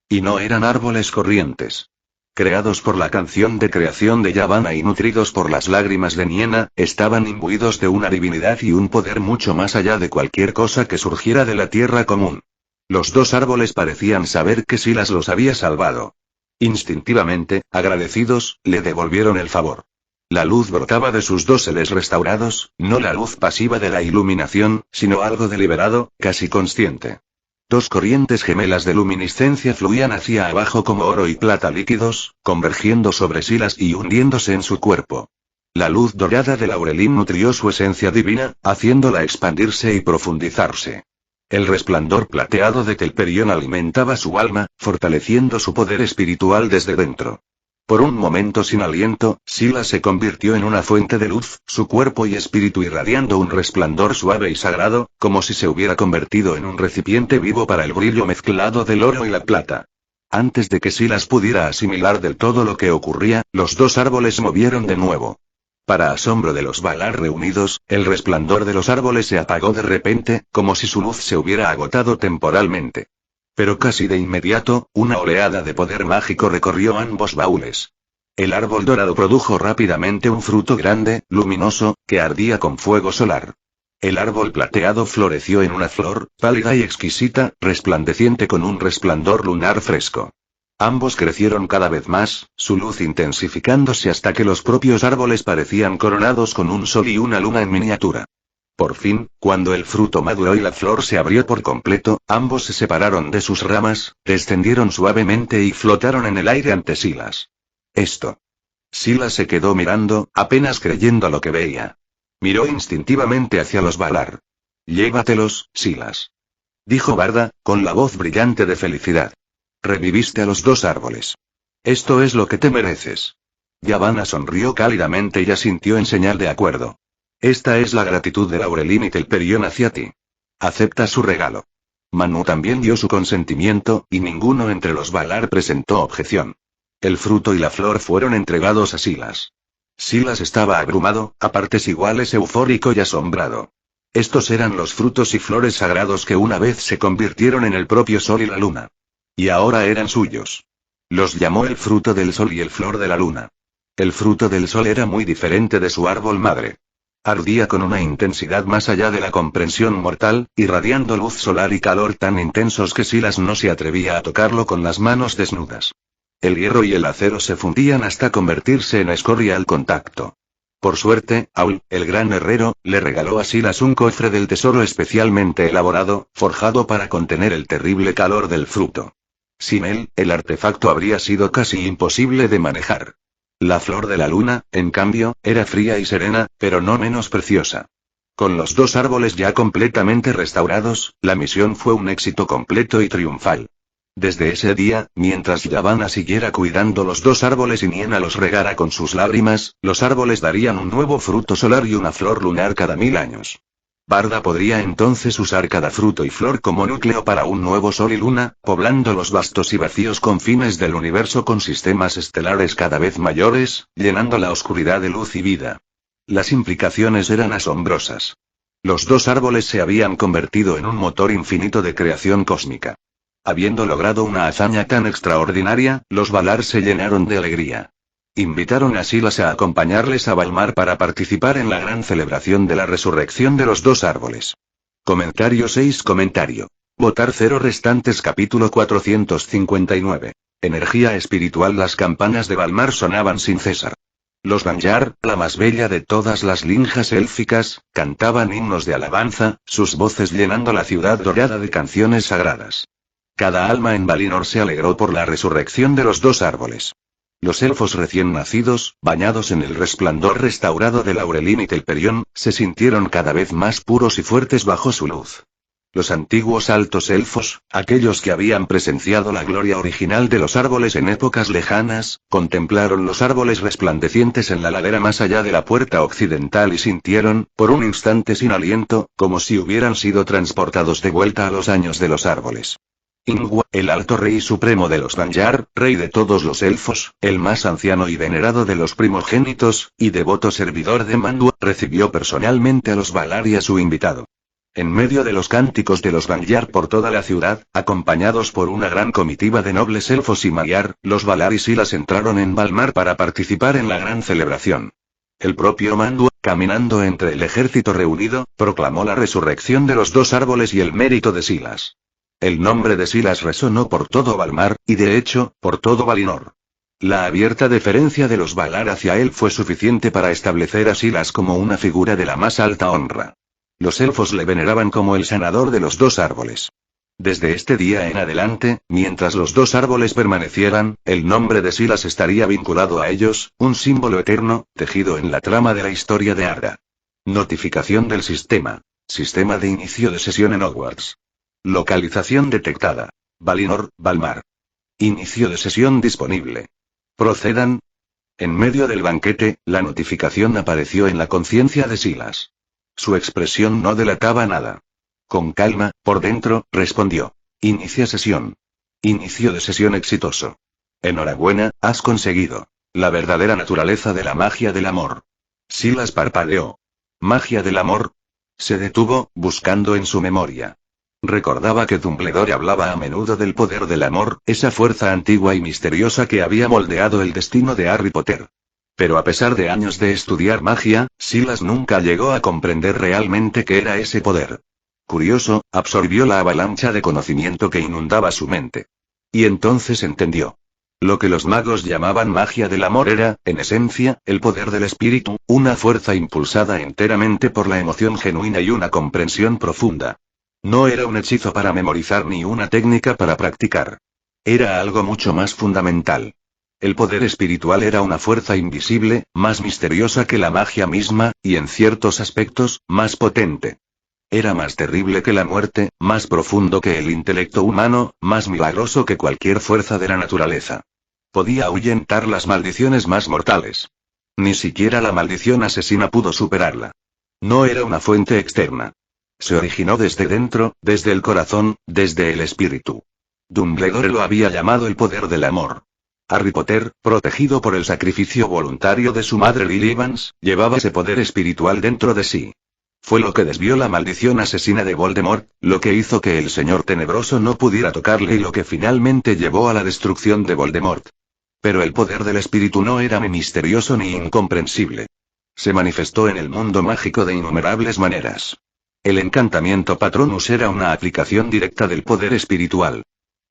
Y no eran árboles corrientes. Creados por la canción de creación de Yavanna y nutridos por las lágrimas de Niena, estaban imbuidos de una divinidad y un poder mucho más allá de cualquier cosa que surgiera de la tierra común. Los dos árboles parecían saber que Silas los había salvado. Instintivamente, agradecidos, le devolvieron el favor. La luz brotaba de sus dóseles restaurados, no la luz pasiva de la iluminación, sino algo deliberado, casi consciente. Dos corrientes gemelas de luminiscencia fluían hacia abajo como oro y plata líquidos, convergiendo sobre Silas y hundiéndose en su cuerpo. La luz dorada de Laurelin nutrió su esencia divina, haciéndola expandirse y profundizarse. El resplandor plateado de Telperion alimentaba su alma, fortaleciendo su poder espiritual desde dentro. Por un momento sin aliento, Silas se convirtió en una fuente de luz, su cuerpo y espíritu irradiando un resplandor suave y sagrado, como si se hubiera convertido en un recipiente vivo para el brillo mezclado del oro y la plata. Antes de que Silas pudiera asimilar del todo lo que ocurría, los dos árboles se movieron de nuevo. Para asombro de los Valar reunidos, el resplandor de los árboles se apagó de repente, como si su luz se hubiera agotado temporalmente. Pero casi de inmediato, una oleada de poder mágico recorrió ambos baúles. El árbol dorado produjo rápidamente un fruto grande, luminoso, que ardía con fuego solar. El árbol plateado floreció en una flor, pálida y exquisita, resplandeciente con un resplandor lunar fresco. Ambos crecieron cada vez más, su luz intensificándose hasta que los propios árboles parecían coronados con un sol y una luna en miniatura. Por fin, cuando el fruto maduró y la flor se abrió por completo, ambos se separaron de sus ramas, descendieron suavemente y flotaron en el aire ante Silas. Esto. Silas se quedó mirando, apenas creyendo a lo que veía. Miró instintivamente hacia los Valar. «Llévatelos, Silas», dijo Barda, con la voz brillante de felicidad. «Reviviste a los dos árboles. Esto es lo que te mereces». Yavanna sonrió cálidamente y asintió en señal de acuerdo. «Esta es la gratitud de Laurelin y Telperion hacia ti. Acepta su regalo». Manu también dio su consentimiento, y ninguno entre los Valar presentó objeción. El fruto y la flor fueron entregados a Silas. Silas estaba abrumado, a partes iguales eufórico y asombrado. Estos eran los frutos y flores sagrados que una vez se convirtieron en el propio sol y la luna. Y ahora eran suyos. Los llamó el fruto del sol y el flor de la luna. El fruto del sol era muy diferente de su árbol madre. Ardía con una intensidad más allá de la comprensión mortal, irradiando luz solar y calor tan intensos que Silas no se atrevía a tocarlo con las manos desnudas. El hierro y el acero se fundían hasta convertirse en escoria al contacto. Por suerte, Aul, el gran herrero, le regaló a Silas un cofre del tesoro especialmente elaborado, forjado para contener el terrible calor del fruto. Sin él, el artefacto habría sido casi imposible de manejar. La flor de la luna, en cambio, era fría y serena, pero no menos preciosa. Con los dos árboles ya completamente restaurados, la misión fue un éxito completo y triunfal. Desde ese día, mientras Yavanna siguiera cuidando los dos árboles y Niena los regara con sus lágrimas, los árboles darían un nuevo fruto solar y una flor lunar cada 1000 años. Barda podría entonces usar cada fruto y flor como núcleo para un nuevo sol y luna, poblando los vastos y vacíos confines del universo con sistemas estelares cada vez mayores, llenando la oscuridad de luz y vida. Las implicaciones eran asombrosas. Los dos árboles se habían convertido en un motor infinito de creación cósmica. Habiendo logrado una hazaña tan extraordinaria, los Valar se llenaron de alegría. Invitaron a Silas a acompañarles a Valmar para participar en la gran celebración de la resurrección de los dos árboles. Comentario 6. Votar 0 restantes. Capítulo 459. Energía espiritual. Las campanas de Valmar sonaban sin cesar. Los Vanyar, la más bella de todas las linjas élficas, cantaban himnos de alabanza, sus voces llenando la ciudad dorada de canciones sagradas. Cada alma en Valinor se alegró por la resurrección de los dos árboles. Los elfos recién nacidos, bañados en el resplandor restaurado del Aurelin y Telperion, se sintieron cada vez más puros y fuertes bajo su luz. Los antiguos altos elfos, aquellos que habían presenciado la gloria original de los árboles en épocas lejanas, contemplaron los árboles resplandecientes en la ladera más allá de la puerta occidental y sintieron, por un instante sin aliento, como si hubieran sido transportados de vuelta a los años de los árboles. Ingwa, el alto rey supremo de los Vanyar, rey de todos los elfos, el más anciano y venerado de los primogénitos, y devoto servidor de Mandu, recibió personalmente a los Valar y a su invitado. En medio de los cánticos de los Vanyar por toda la ciudad, acompañados por una gran comitiva de nobles elfos y Maiar, los Valar y Silas entraron en Valmar para participar en la gran celebración. El propio Mandu, caminando entre el ejército reunido, proclamó la resurrección de los dos árboles y el mérito de Silas. El nombre de Silas resonó por todo Valmar, y de hecho, por todo Valinor. La abierta deferencia de los Valar hacia él fue suficiente para establecer a Silas como una figura de la más alta honra. Los elfos le veneraban como el sanador de los dos árboles. Desde este día en adelante, mientras los dos árboles permanecieran, el nombre de Silas estaría vinculado a ellos, un símbolo eterno, tejido en la trama de la historia de Arda. Notificación del sistema. Sistema de inicio de sesión en Hogwarts. Localización detectada. Valinor, Valmar. Inicio de sesión disponible. Procedan. En medio del banquete, la notificación apareció en la conciencia de Silas. Su expresión no delataba nada. Con calma, por dentro, respondió. Inicia sesión. Inicio de sesión exitoso. Enhorabuena, has conseguido la verdadera naturaleza de la magia del amor. Silas parpadeó. ¿Magia del amor? Se detuvo, buscando en su memoria. Recordaba que Dumbledore hablaba a menudo del poder del amor, esa fuerza antigua y misteriosa que había moldeado el destino de Harry Potter. Pero a pesar de años de estudiar magia, Silas nunca llegó a comprender realmente qué era ese poder. Curioso, absorbió la avalancha de conocimiento que inundaba su mente. Y entonces entendió. Lo que los magos llamaban magia del amor era, en esencia, el poder del espíritu, una fuerza impulsada enteramente por la emoción genuina y una comprensión profunda. No era un hechizo para memorizar ni una técnica para practicar. Era algo mucho más fundamental. El poder espiritual era una fuerza invisible, más misteriosa que la magia misma, y en ciertos aspectos, más potente. Era más terrible que la muerte, más profundo que el intelecto humano, más milagroso que cualquier fuerza de la naturaleza. Podía ahuyentar las maldiciones más mortales. Ni siquiera la maldición asesina pudo superarla. No era una fuente externa. Se originó desde dentro, desde el corazón, desde el espíritu. Dumbledore lo había llamado el poder del amor. Harry Potter, protegido por el sacrificio voluntario de su madre Lily Evans, llevaba ese poder espiritual dentro de sí. Fue lo que desvió la maldición asesina de Voldemort, lo que hizo que el Señor Tenebroso no pudiera tocarle y lo que finalmente llevó a la destrucción de Voldemort. Pero el poder del espíritu no era ni misterioso ni incomprensible. Se manifestó en el mundo mágico de innumerables maneras. El encantamiento Patronus era una aplicación directa del poder espiritual.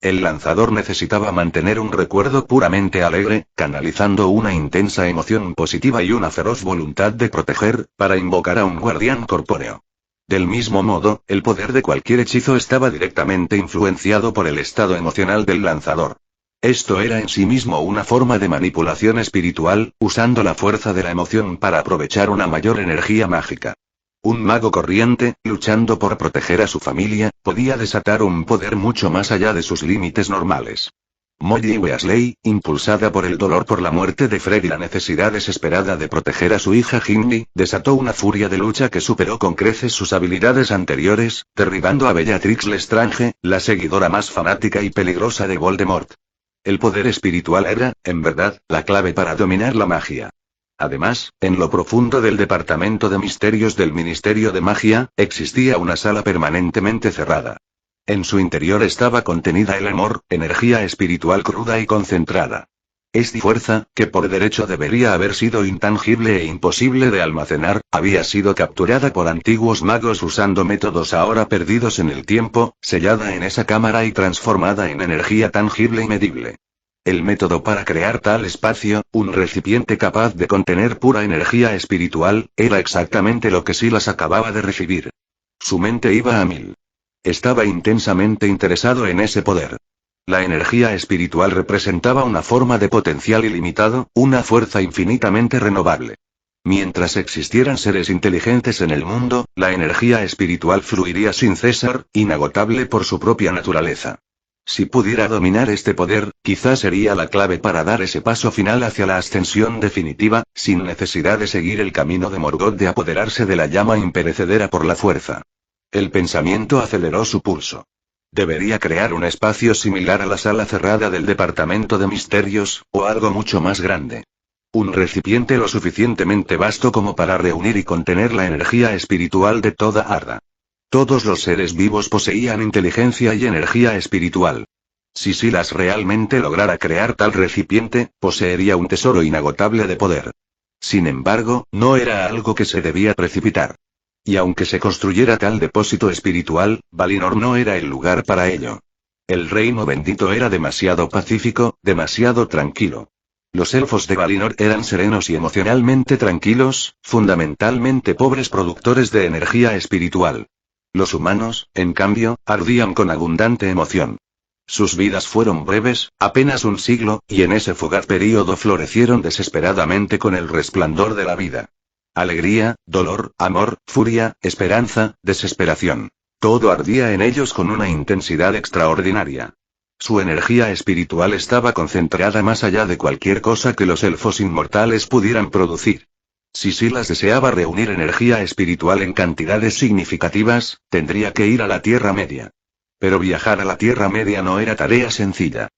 El lanzador necesitaba mantener un recuerdo puramente alegre, canalizando una intensa emoción positiva y una feroz voluntad de proteger, para invocar a un guardián corpóreo. Del mismo modo, el poder de cualquier hechizo estaba directamente influenciado por el estado emocional del lanzador. Esto era en sí mismo una forma de manipulación espiritual, usando la fuerza de la emoción para aprovechar una mayor energía mágica. Un mago corriente, luchando por proteger a su familia, podía desatar un poder mucho más allá de sus límites normales. Molly Weasley, impulsada por el dolor por la muerte de Fred y la necesidad desesperada de proteger a su hija Ginny, desató una furia de lucha que superó con creces sus habilidades anteriores, derribando a Bellatrix Lestrange, la seguidora más fanática y peligrosa de Voldemort. El poder espiritual era, en verdad, la clave para dominar la magia. Además, en lo profundo del Departamento de Misterios del Ministerio de Magia, existía una sala permanentemente cerrada. En su interior estaba contenida el amor, energía espiritual cruda y concentrada. Esta fuerza, que por derecho debería haber sido intangible e imposible de almacenar, había sido capturada por antiguos magos usando métodos ahora perdidos en el tiempo, sellada en esa cámara y transformada en energía tangible y medible. El método para crear tal espacio, un recipiente capaz de contener pura energía espiritual, era exactamente lo que Silas acababa de recibir. Su mente iba a mil. Estaba intensamente interesado en ese poder. La energía espiritual representaba una forma de potencial ilimitado, una fuerza infinitamente renovable. Mientras existieran seres inteligentes en el mundo, la energía espiritual fluiría sin cesar, inagotable por su propia naturaleza. Si pudiera dominar este poder, quizás sería la clave para dar ese paso final hacia la ascensión definitiva, sin necesidad de seguir el camino de Morgoth de apoderarse de la llama imperecedera por la fuerza. El pensamiento aceleró su pulso. Debería crear un espacio similar a la sala cerrada del Departamento de Misterios, o algo mucho más grande. Un recipiente lo suficientemente vasto como para reunir y contener la energía espiritual de toda Arda. Todos los seres vivos poseían inteligencia y energía espiritual. Si Silas realmente lograra crear tal recipiente, poseería un tesoro inagotable de poder. Sin embargo, no era algo que se debía precipitar. Y aunque se construyera tal depósito espiritual, Valinor no era el lugar para ello. El reino bendito era demasiado pacífico, demasiado tranquilo. Los elfos de Valinor eran serenos y emocionalmente tranquilos, fundamentalmente pobres productores de energía espiritual. Los humanos, en cambio, ardían con abundante emoción. Sus vidas fueron breves, apenas un siglo, y en ese fugaz período florecieron desesperadamente con el resplandor de la vida. Alegría, dolor, amor, furia, esperanza, desesperación. Todo ardía en ellos con una intensidad extraordinaria. Su energía espiritual estaba concentrada más allá de cualquier cosa que los elfos inmortales pudieran producir. Si Silas deseaba reunir energía espiritual en cantidades significativas, tendría que ir a la Tierra Media. Pero viajar a la Tierra Media no era tarea sencilla.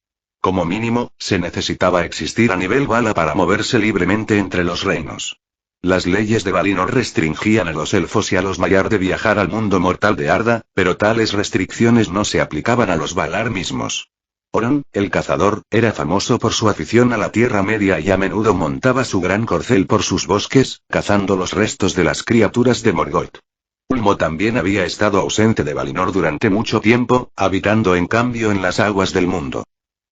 Como mínimo, se necesitaba existir a nivel Vala para moverse libremente entre los reinos. Las leyes de Valinor restringían a los elfos y a los Maiar de viajar al mundo mortal de Arda, pero tales restricciones no se aplicaban a los Valar mismos. Oron, el cazador, era famoso por su afición a la Tierra Media y a menudo montaba su gran corcel por sus bosques, cazando los restos de las criaturas de Morgoth. Ulmo también había estado ausente de Valinor durante mucho tiempo, habitando en cambio en las aguas del mundo.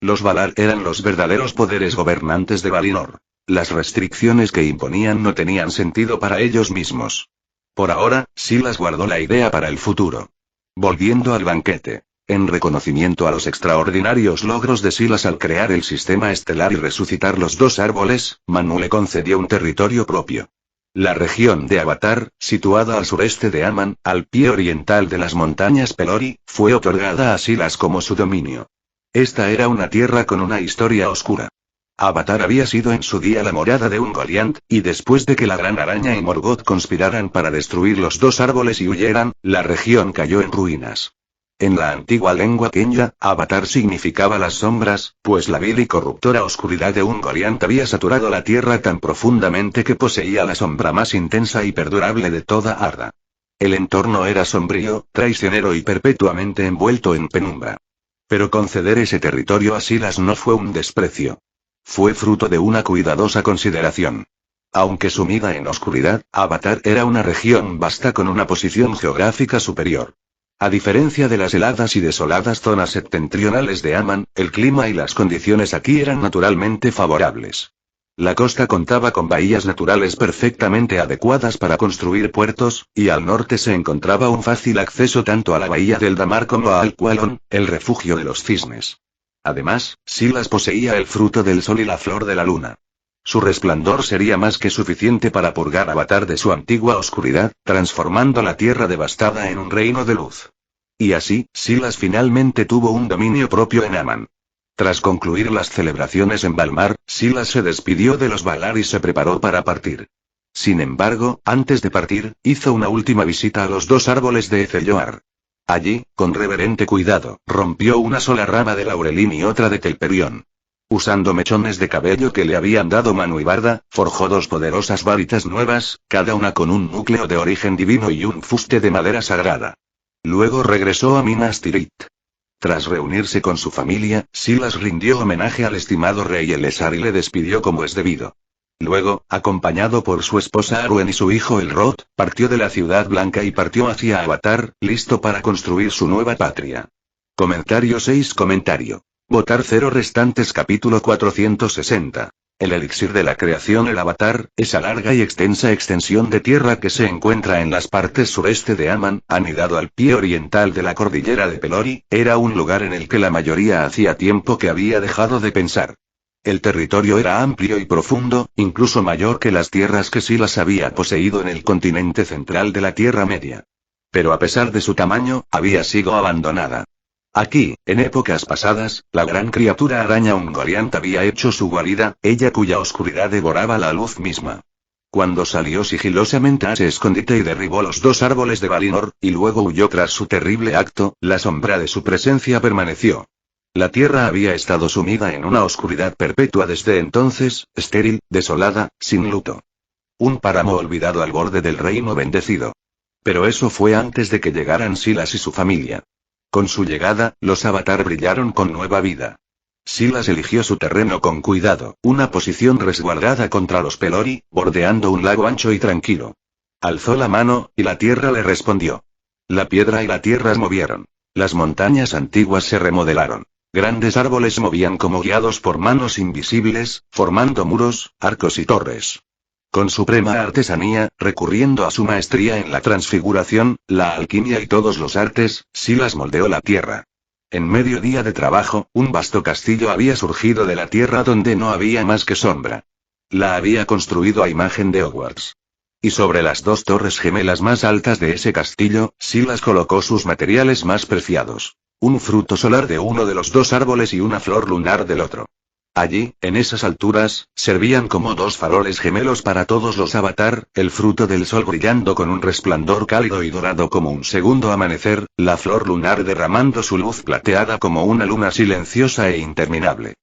Los Valar eran los verdaderos poderes gobernantes de Valinor. Las restricciones que imponían no tenían sentido para ellos mismos. Por ahora, Silas guardó la idea para el futuro. Volviendo al banquete. En reconocimiento a los extraordinarios logros de Silas al crear el sistema estelar y resucitar los dos árboles, Manu le concedió un territorio propio. La región de Avatar, situada al sureste de Aman, al pie oriental de las montañas Pelori, fue otorgada a Silas como su dominio. Esta era una tierra con una historia oscura. Avatar había sido en su día la morada de Ungoliant, y después de que la Gran Araña y Morgoth conspiraran para destruir los dos árboles y huyeran, la región cayó en ruinas. En la antigua lengua quenya, Avatar significaba las sombras, pues la vil y corruptora oscuridad de Ungoliant había saturado la tierra tan profundamente que poseía la sombra más intensa y perdurable de toda Arda. El entorno era sombrío, traicionero y perpetuamente envuelto en penumbra. Pero conceder ese territorio a Silas no fue un desprecio. Fue fruto de una cuidadosa consideración. Aunque sumida en oscuridad, Avatar era una región vasta con una posición geográfica superior. A diferencia de las heladas y desoladas zonas septentrionales de Aman, el clima y las condiciones aquí eran naturalmente favorables. La costa contaba con bahías naturales perfectamente adecuadas para construir puertos, y al norte se encontraba un fácil acceso tanto a la bahía del Damar como a Alqualon, el refugio de los cisnes. Además, Silas poseía el fruto del sol y la flor de la luna. Su resplandor sería más que suficiente para purgar a Avatar de su antigua oscuridad, transformando la tierra devastada en un reino de luz. Y así, Silas finalmente tuvo un dominio propio en Aman. Tras concluir las celebraciones en Valmar, Silas se despidió de los Valar y se preparó para partir. Sin embargo, antes de partir, hizo una última visita a los dos árboles de Ezelloar. Allí, con reverente cuidado, rompió una sola rama de laurelín y otra de telperión. Usando mechones de cabello que le habían dado Manu y Barda, forjó 2 poderosas varitas nuevas, cada una con un núcleo de origen divino y un fuste de madera sagrada. Luego regresó a Minas Tirith. Tras reunirse con su familia, Silas rindió homenaje al estimado rey Elessar y le despidió como es debido. Luego, acompañado por su esposa Arwen y su hijo Elrond, partió de la Ciudad Blanca y partió hacia Avatar, listo para construir su nueva patria. Comentario 6. Votar 0 restantes. Capítulo 460. El elixir de la creación. El Avatar, esa larga y extensa extensión de tierra que se encuentra en las partes sureste de Aman, anidado al pie oriental de la cordillera de Pelori, era un lugar en el que la mayoría hacía tiempo que había dejado de pensar. El territorio era amplio y profundo, incluso mayor que las tierras que Silas había poseído en el continente central de la Tierra Media. Pero a pesar de su tamaño, había sido abandonada. Aquí, en épocas pasadas, la gran criatura araña Ungoliant había hecho su guarida, ella cuya oscuridad devoraba la luz misma. Cuando salió sigilosamente a ese escondite y derribó los 2 árboles de Valinor, y luego huyó tras su terrible acto, la sombra de su presencia permaneció. La tierra había estado sumida en una oscuridad perpetua desde entonces, estéril, desolada, sin luto. Un páramo olvidado al borde del reino bendecido. Pero eso fue antes de que llegaran Silas y su familia. Con su llegada, los Avatar brillaron con nueva vida. Silas eligió su terreno con cuidado, una posición resguardada contra los Pelori, bordeando un lago ancho y tranquilo. Alzó la mano, y la tierra le respondió. La piedra y la tierra se movieron. Las montañas antiguas se remodelaron. Grandes árboles movían como guiados por manos invisibles, formando muros, arcos y torres. Con suprema artesanía, recurriendo a su maestría en la transfiguración, la alquimia y todos los artes, Silas moldeó la tierra. En medio día de trabajo, un vasto castillo había surgido de la tierra donde no había más que sombra. La había construido a imagen de Hogwarts. Y sobre las 2 torres gemelas más altas de ese castillo, Silas colocó sus materiales más preciados. Un fruto solar de uno de los 2 árboles y una flor lunar del otro. Allí, en esas alturas, servían como 2 faroles gemelos para todos los Avatar, el fruto del sol brillando con un resplandor cálido y dorado como un segundo amanecer, la flor lunar derramando su luz plateada como una luna silenciosa e interminable.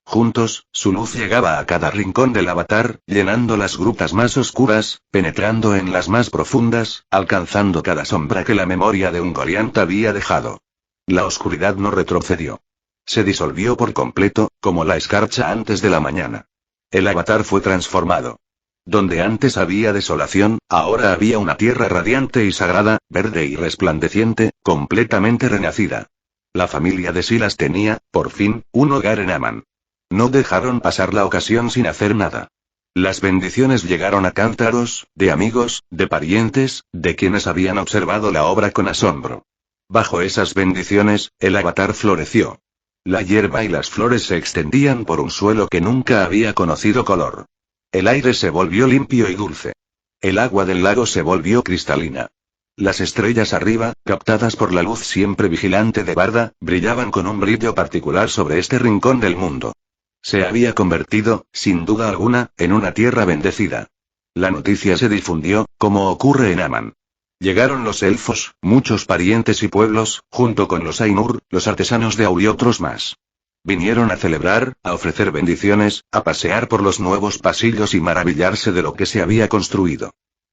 Juntos, su luz llegaba a cada rincón del Avatar, llenando las grutas más oscuras, penetrando en las más profundas, alcanzando cada sombra que la memoria de Ungoliant había dejado. La oscuridad no retrocedió. Se disolvió por completo, como la escarcha antes de la mañana. El Avatar fue transformado. Donde antes había desolación, ahora había una tierra radiante y sagrada, verde y resplandeciente, completamente renacida. La familia de Silas tenía, por fin, un hogar en Aman. No dejaron pasar la ocasión sin hacer nada. Las bendiciones llegaron a cántaros, de amigos, de parientes, de quienes habían observado la obra con asombro. Bajo esas bendiciones, el Avatar floreció. La hierba y las flores se extendían por un suelo que nunca había conocido color. El aire se volvió limpio y dulce. El agua del lago se volvió cristalina. Las estrellas arriba, captadas por la luz siempre vigilante de Barda, brillaban con un brillo particular sobre este rincón del mundo. Se había convertido, sin duda alguna, en una tierra bendecida. La noticia se difundió, como ocurre en Aman. Llegaron los elfos, muchos parientes y pueblos, junto con los Ainur, los artesanos de Aur y otros más. Vinieron a celebrar, a ofrecer bendiciones, a pasear por los nuevos pasillos y maravillarse de lo que se había construido.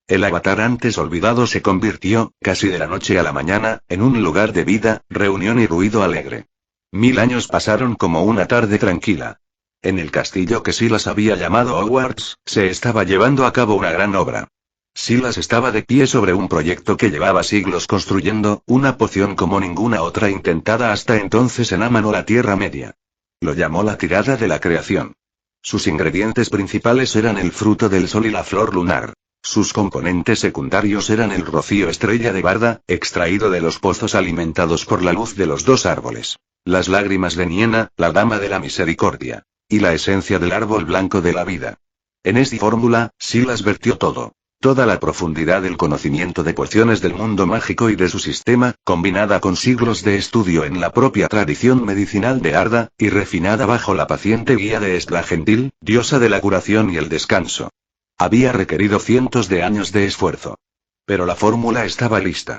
El Avatar antes olvidado se convirtió, casi de la noche a la mañana, en un lugar de vida, reunión y ruido alegre. 1000 años pasaron como una tarde tranquila. En el castillo que Silas había llamado Hogwarts, se estaba llevando a cabo una gran obra. Silas estaba de pie sobre un proyecto que llevaba siglos construyendo, una poción como ninguna otra intentada hasta entonces en Aman o la Tierra Media. Lo llamó la tirada de la creación. Sus ingredientes principales eran el fruto del sol y la flor lunar. Sus componentes secundarios eran el rocío estrella de Barda, extraído de los pozos alimentados por la luz de los 2 árboles. Las lágrimas de Niena, la dama de la misericordia. Y la esencia del árbol blanco de la vida. En esta fórmula, Silas vertió todo. Toda la profundidad del conocimiento de pociones del mundo mágico y de su sistema, combinada con siglos de estudio en la propia tradición medicinal de Arda, y refinada bajo la paciente guía de Estragentil, diosa de la curación y el descanso. Había requerido cientos de años de esfuerzo. Pero la fórmula estaba lista.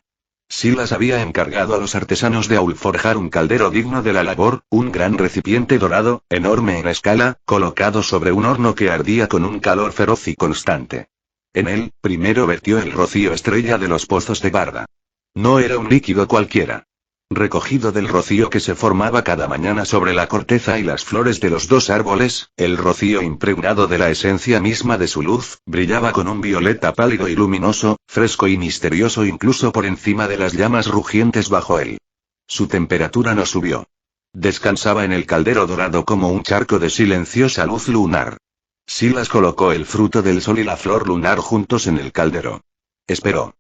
Silas había encargado a los artesanos de Aul forjar un caldero digno de la labor, un gran recipiente dorado, enorme en escala, colocado sobre un horno que ardía con un calor feroz y constante. En él, primero vertió el rocío estrella de los pozos de Barda. No era un líquido cualquiera. Recogido del rocío que se formaba cada mañana sobre la corteza y las flores de los dos árboles, el rocío impregnado de la esencia misma de su luz, brillaba con un violeta pálido y luminoso, fresco y misterioso incluso por encima de las llamas rugientes bajo él. Su temperatura no subió. Descansaba en el caldero dorado como un charco de silenciosa luz lunar. Silas colocó el fruto del sol y la flor lunar juntos en el caldero. Esperó.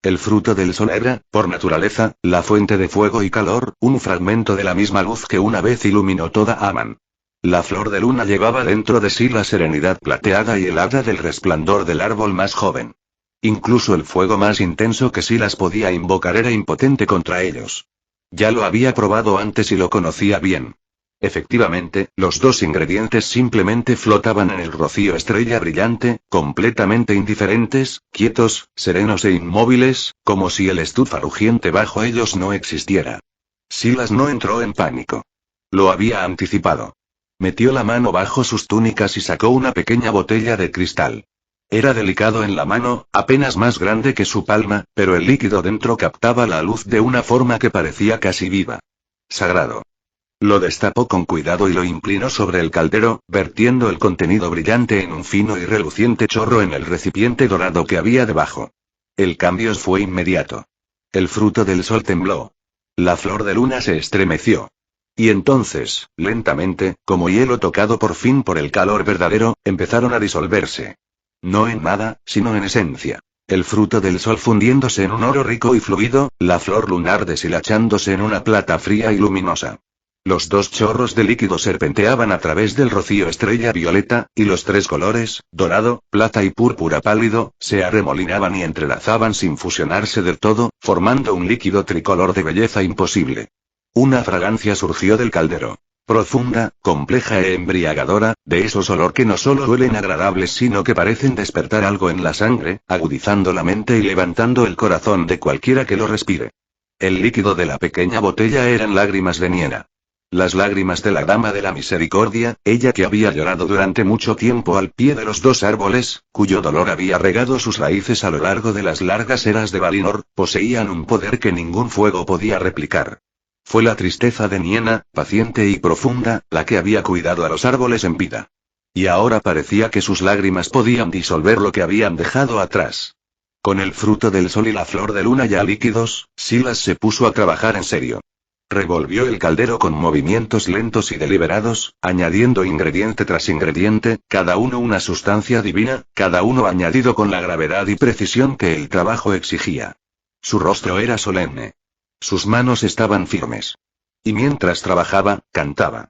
El fruto del sol era, por naturaleza, la fuente de fuego y calor, un fragmento de la misma luz que una vez iluminó toda Aman. La flor de luna llevaba dentro de sí la serenidad plateada y helada del resplandor del árbol más joven. Incluso el fuego más intenso que Silas podía invocar era impotente contra ellos. Ya lo había probado antes y lo conocía bien. Efectivamente, los dos ingredientes simplemente flotaban en el rocío estrella brillante, completamente indiferentes, quietos, serenos e inmóviles, como si el estufa rugiente bajo ellos no existiera. Silas no entró en pánico. Lo había anticipado. Metió la mano bajo sus túnicas y sacó una pequeña botella de cristal. Era delicado en la mano, apenas más grande que su palma, pero el líquido dentro captaba la luz de una forma que parecía casi viva. Sagrado. Lo destapó con cuidado y lo inclinó sobre el caldero, vertiendo el contenido brillante en un fino y reluciente chorro en el recipiente dorado que había debajo. El cambio fue inmediato. El fruto del sol tembló. La flor de luna se estremeció. Y entonces, lentamente, como hielo tocado por fin por el calor verdadero, empezaron a disolverse. No en nada, sino en esencia. El fruto del sol fundiéndose en un oro rico y fluido, la flor lunar deshilachándose en una plata fría y luminosa. Los dos chorros de líquido serpenteaban a través del rocío estrella violeta, y los tres colores, dorado, plata y púrpura pálido, se arremolinaban y entrelazaban sin fusionarse del todo, formando un líquido tricolor de belleza imposible. Una fragancia surgió del caldero. Profunda, compleja e embriagadora, de esos olor que no solo huelen agradables sino que parecen despertar algo en la sangre, agudizando la mente y levantando el corazón de cualquiera que lo respire. El líquido de la pequeña botella eran lágrimas de Niena. Las lágrimas de la Dama de la Misericordia, ella que había llorado durante mucho tiempo al pie de los dos árboles, cuyo dolor había regado sus raíces a lo largo de las largas eras de Valinor, poseían un poder que ningún fuego podía replicar. Fue la tristeza de Niena, paciente y profunda, la que había cuidado a los árboles en vida. Y ahora parecía que sus lágrimas podían disolver lo que habían dejado atrás. Con el fruto del sol y la flor de luna ya líquidos, Silas se puso a trabajar en serio. Revolvió el caldero con movimientos lentos y deliberados, añadiendo ingrediente tras ingrediente, cada uno una sustancia divina, cada uno añadido con la gravedad y precisión que el trabajo exigía. Su rostro era solemne. Sus manos estaban firmes. Y mientras trabajaba, cantaba.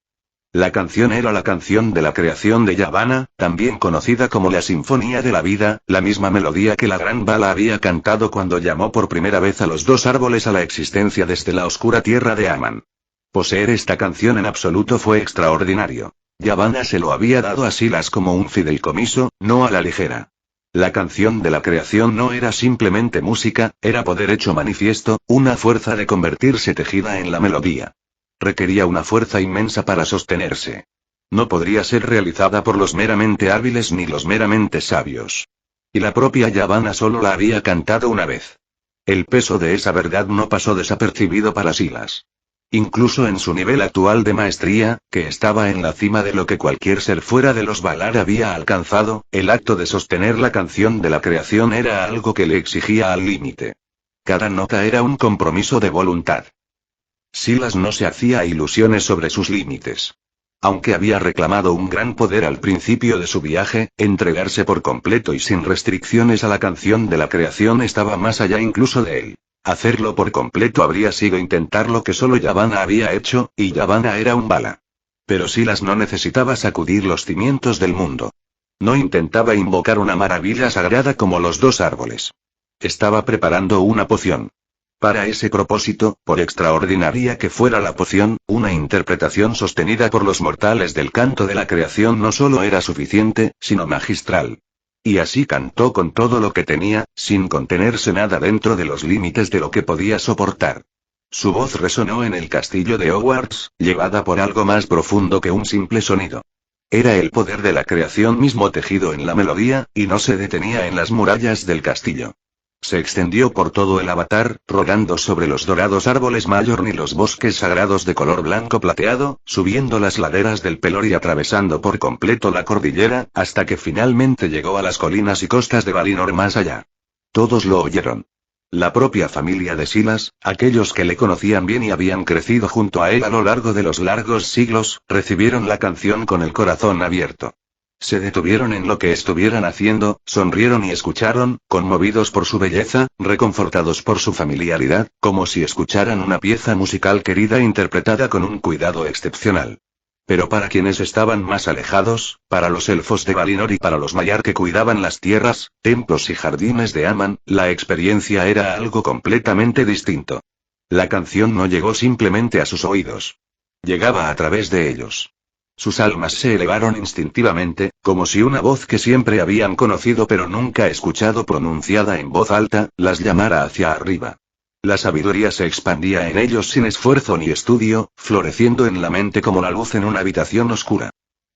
La canción era la canción de la creación de Yavanna, también conocida como la Sinfonía de la Vida, la misma melodía que la gran Vala había cantado cuando llamó por primera vez a los dos árboles a la existencia desde la oscura tierra de Aman. Poseer esta canción en absoluto fue extraordinario. Yavanna se lo había dado a Silas como un fideicomiso, no a la ligera. La canción de la creación no era simplemente música, era poder hecho manifiesto, una fuerza de convertirse tejida en la melodía. Requería una fuerza inmensa para sostenerse. No podría ser realizada por los meramente hábiles ni los meramente sabios. Y la propia Yavanna solo la había cantado una vez. El peso de esa verdad no pasó desapercibido para Silas. Incluso en su nivel actual de maestría, que estaba en la cima de lo que cualquier ser fuera de los Valar había alcanzado, el acto de sostener la canción de la creación era algo que le exigía al límite. Cada nota era un compromiso de voluntad. Silas no se hacía ilusiones sobre sus límites. Aunque había reclamado un gran poder al principio de su viaje, entregarse por completo y sin restricciones a la canción de la creación estaba más allá incluso de él. Hacerlo por completo habría sido intentar lo que solo Yavanna había hecho, y Yavanna era un Vala. Pero Silas no necesitaba sacudir los cimientos del mundo. No intentaba invocar una maravilla sagrada como los dos árboles. Estaba preparando una poción. Para ese propósito, por extraordinaria que fuera la poción, una interpretación sostenida por los mortales del canto de la creación no solo era suficiente, sino magistral. Y así cantó con todo lo que tenía, sin contenerse nada dentro de los límites de lo que podía soportar. Su voz resonó en el castillo de Hogwarts, llevada por algo más profundo que un simple sonido. Era el poder de la creación mismo tejido en la melodía, y no se detenía en las murallas del castillo. Se extendió por todo el Avatar, rodando sobre los dorados árboles Mallorn y los bosques sagrados de color blanco plateado, subiendo las laderas del Pelor y atravesando por completo la cordillera, hasta que finalmente llegó a las colinas y costas de Valinor más allá. Todos lo oyeron. La propia familia de Silas, aquellos que le conocían bien y habían crecido junto a él a lo largo de los largos siglos, recibieron la canción con el corazón abierto. Se detuvieron en lo que estuvieran haciendo, sonrieron y escucharon, conmovidos por su belleza, reconfortados por su familiaridad, como si escucharan una pieza musical querida interpretada con un cuidado excepcional. Pero para quienes estaban más alejados, para los elfos de Valinor y para los Maiar que cuidaban las tierras, templos y jardines de Aman, la experiencia era algo completamente distinto. La canción no llegó simplemente a sus oídos. Llegaba a través de ellos. Sus almas se elevaron instintivamente, como si una voz que siempre habían conocido pero nunca escuchado pronunciada en voz alta, las llamara hacia arriba. La sabiduría se expandía en ellos sin esfuerzo ni estudio, floreciendo en la mente como la luz en una habitación oscura.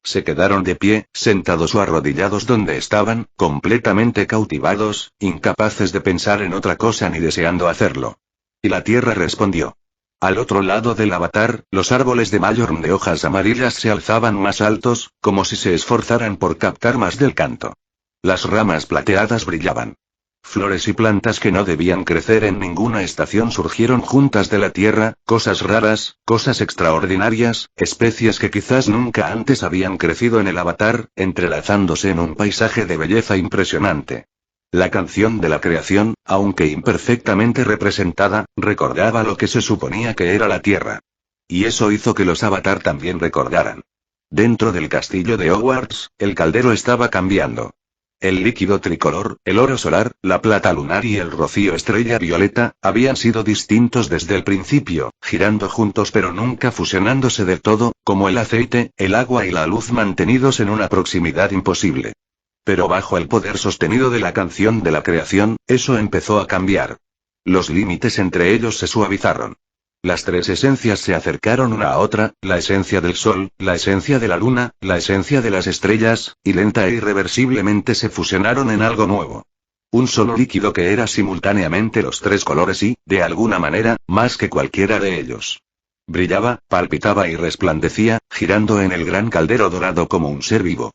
Se quedaron de pie, sentados o arrodillados donde estaban, completamente cautivados, incapaces de pensar en otra cosa ni deseando hacerlo. Y la tierra respondió. Al otro lado del Avatar, los árboles de Mallorn de hojas amarillas se alzaban más altos, como si se esforzaran por captar más del canto. Las ramas plateadas brillaban. Flores y plantas que no debían crecer en ninguna estación surgieron juntas de la tierra, cosas raras, cosas extraordinarias, especies que quizás nunca antes habían crecido en el Avatar, entrelazándose en un paisaje de belleza impresionante. La canción de la creación, aunque imperfectamente representada, recordaba lo que se suponía que era la Tierra. Y eso hizo que los Avatar también recordaran. Dentro del castillo de Hogwarts, el caldero estaba cambiando. El líquido tricolor, el oro solar, la plata lunar y el rocío estrella violeta, habían sido distintos desde el principio, girando juntos pero nunca fusionándose del todo, como el aceite, el agua y la luz mantenidos en una proximidad imposible. Pero bajo el poder sostenido de la canción de la creación, eso empezó a cambiar. Los límites entre ellos se suavizaron. Las tres esencias se acercaron una a otra, la esencia del sol, la esencia de la luna, la esencia de las estrellas, y lenta e irreversiblemente se fusionaron en algo nuevo. Un solo líquido que era simultáneamente los tres colores y, de alguna manera, más que cualquiera de ellos. Brillaba, palpitaba y resplandecía, girando en el gran caldero dorado como un ser vivo.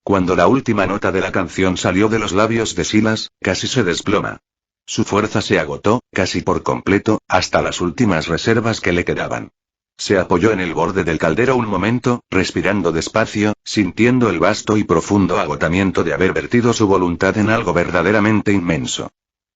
Cuando la última nota de la canción salió de los labios de Silas, casi se desploma. Su fuerza se agotó, casi por completo, hasta las últimas reservas que le quedaban. Se apoyó en el borde del caldero un momento, respirando despacio, sintiendo el vasto y profundo agotamiento de haber vertido su voluntad en algo verdaderamente inmenso.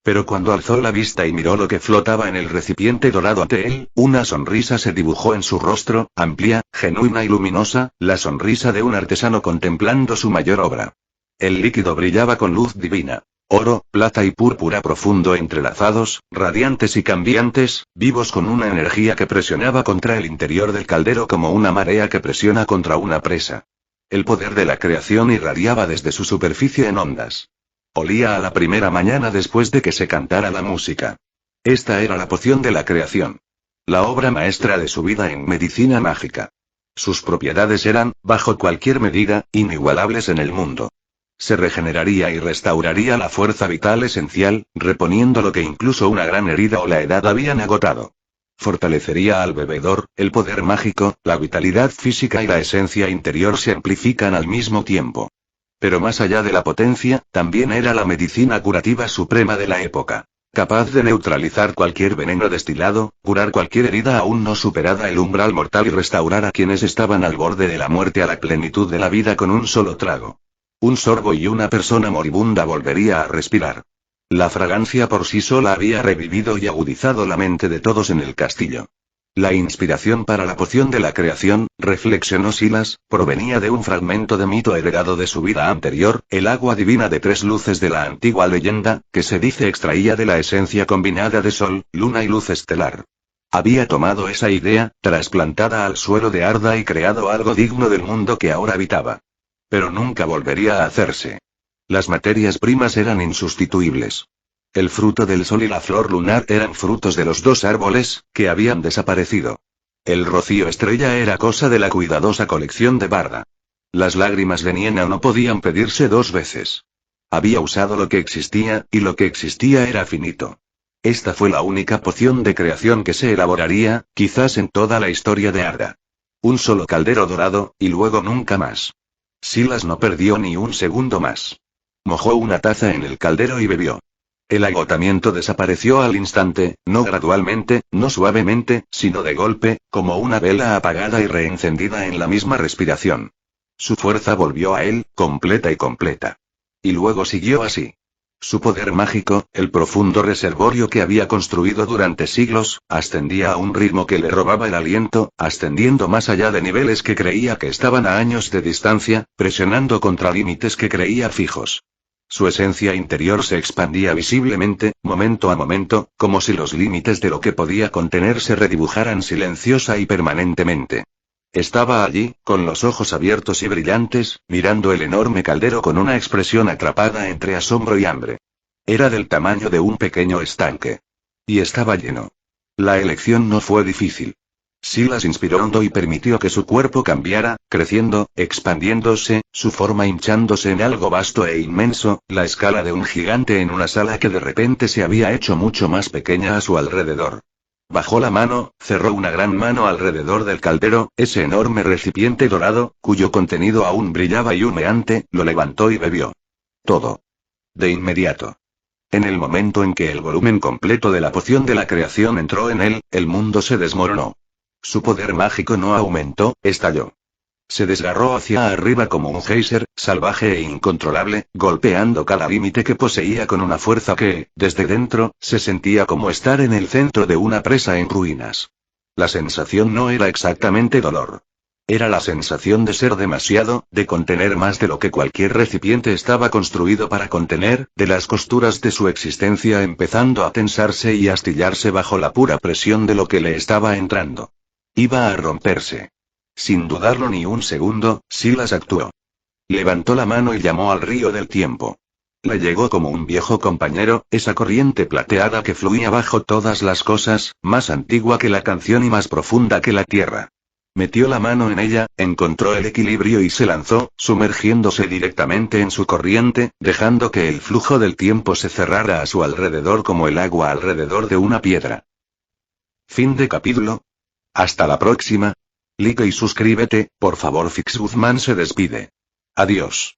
Pero cuando alzó la vista y miró lo que flotaba en el recipiente dorado ante él, una sonrisa se dibujó en su rostro, amplia, genuina y luminosa, la sonrisa de un artesano contemplando su mayor obra. El líquido brillaba con luz divina. Oro, plata y púrpura profundo entrelazados, radiantes y cambiantes, vivos con una energía que presionaba contra el interior del caldero como una marea que presiona contra una presa. El poder de la creación irradiaba desde su superficie en ondas. Olía a la primera mañana después de que se cantara la música. Esta era la poción de la creación. La obra maestra de su vida en medicina mágica. Sus propiedades eran, bajo cualquier medida, inigualables en el mundo. Se regeneraría y restauraría la fuerza vital esencial, reponiendo lo que incluso una gran herida o la edad habían agotado. Fortalecería al bebedor, el poder mágico, la vitalidad física y la esencia interior se amplifican al mismo tiempo. Pero más allá de la potencia, también era la medicina curativa suprema de la época. Capaz de neutralizar cualquier veneno destilado, curar cualquier herida aún no superada el umbral mortal y restaurar a quienes estaban al borde de la muerte a la plenitud de la vida con un solo trago. Un sorbo y una persona moribunda volvería a respirar. La fragancia por sí sola había revivido y agudizado la mente de todos en el castillo. La inspiración para la poción de la creación, reflexionó Silas, provenía de un fragmento de mito heredado de su vida anterior, el agua divina de tres luces de la antigua leyenda, que se dice extraía de la esencia combinada de sol, luna y luz estelar. Había tomado esa idea, trasplantada al suelo de Arda y creado algo digno del mundo que ahora habitaba. Pero nunca volvería a hacerse. Las materias primas eran insustituibles. El fruto del sol y la flor lunar eran frutos de los dos árboles, que habían desaparecido. El rocío estrella era cosa de la cuidadosa colección de Barda. Las lágrimas de Niena no podían pedirse dos veces. Había usado lo que existía, y lo que existía era finito. Esta fue la única poción de creación que se elaboraría, quizás en toda la historia de Arda. Un solo caldero dorado, y luego nunca más. Silas no perdió ni un segundo más. Mojó una taza en el caldero y bebió. El agotamiento desapareció al instante, no gradualmente, no suavemente, sino de golpe, como una vela apagada y reencendida en la misma respiración. Su fuerza volvió a él, completa y completa. Y luego siguió así. Su poder mágico, el profundo reservorio que había construido durante siglos, ascendía a un ritmo que le robaba el aliento, ascendiendo más allá de niveles que creía que estaban a años de distancia, presionando contra límites que creía fijos. Su esencia interior se expandía visiblemente, momento a momento, como si los límites de lo que podía contener se redibujaran silenciosa y permanentemente. Estaba allí, con los ojos abiertos y brillantes, mirando el enorme caldero con una expresión atrapada entre asombro y hambre. Era del tamaño de un pequeño estanque. Y estaba lleno. La elección no fue difícil. Silas inspiró hondo y permitió que su cuerpo cambiara, creciendo, expandiéndose, su forma hinchándose en algo vasto e inmenso, la escala de un gigante en una sala que de repente se había hecho mucho más pequeña a su alrededor. Bajó la mano, cerró una gran mano alrededor del caldero, ese enorme recipiente dorado, cuyo contenido aún brillaba y humeante, lo levantó y bebió. Todo. De inmediato. En el momento en que el volumen completo de la poción de la creación entró en él, el mundo se desmoronó. Su poder mágico no aumentó, estalló. Se desgarró hacia arriba como un geyser, salvaje e incontrolable, golpeando cada límite que poseía con una fuerza que, desde dentro, se sentía como estar en el centro de una presa en ruinas. La sensación no era exactamente dolor. Era la sensación de ser demasiado, de contener más de lo que cualquier recipiente estaba construido para contener, de las costuras de su existencia empezando a tensarse y astillarse bajo la pura presión de lo que le estaba entrando. Iba a romperse. Sin dudarlo ni un segundo, Silas actuó. Levantó la mano y llamó al río del tiempo. Le llegó como un viejo compañero, esa corriente plateada que fluía bajo todas las cosas, más antigua que la canción y más profunda que la tierra. Metió la mano en ella, encontró el equilibrio y se lanzó, sumergiéndose directamente en su corriente, dejando que el flujo del tiempo se cerrara a su alrededor como el agua alrededor de una piedra. Fin de capítulo. Hasta la próxima. Like y suscríbete, por favor. Fix Guzmán se despide. Adiós.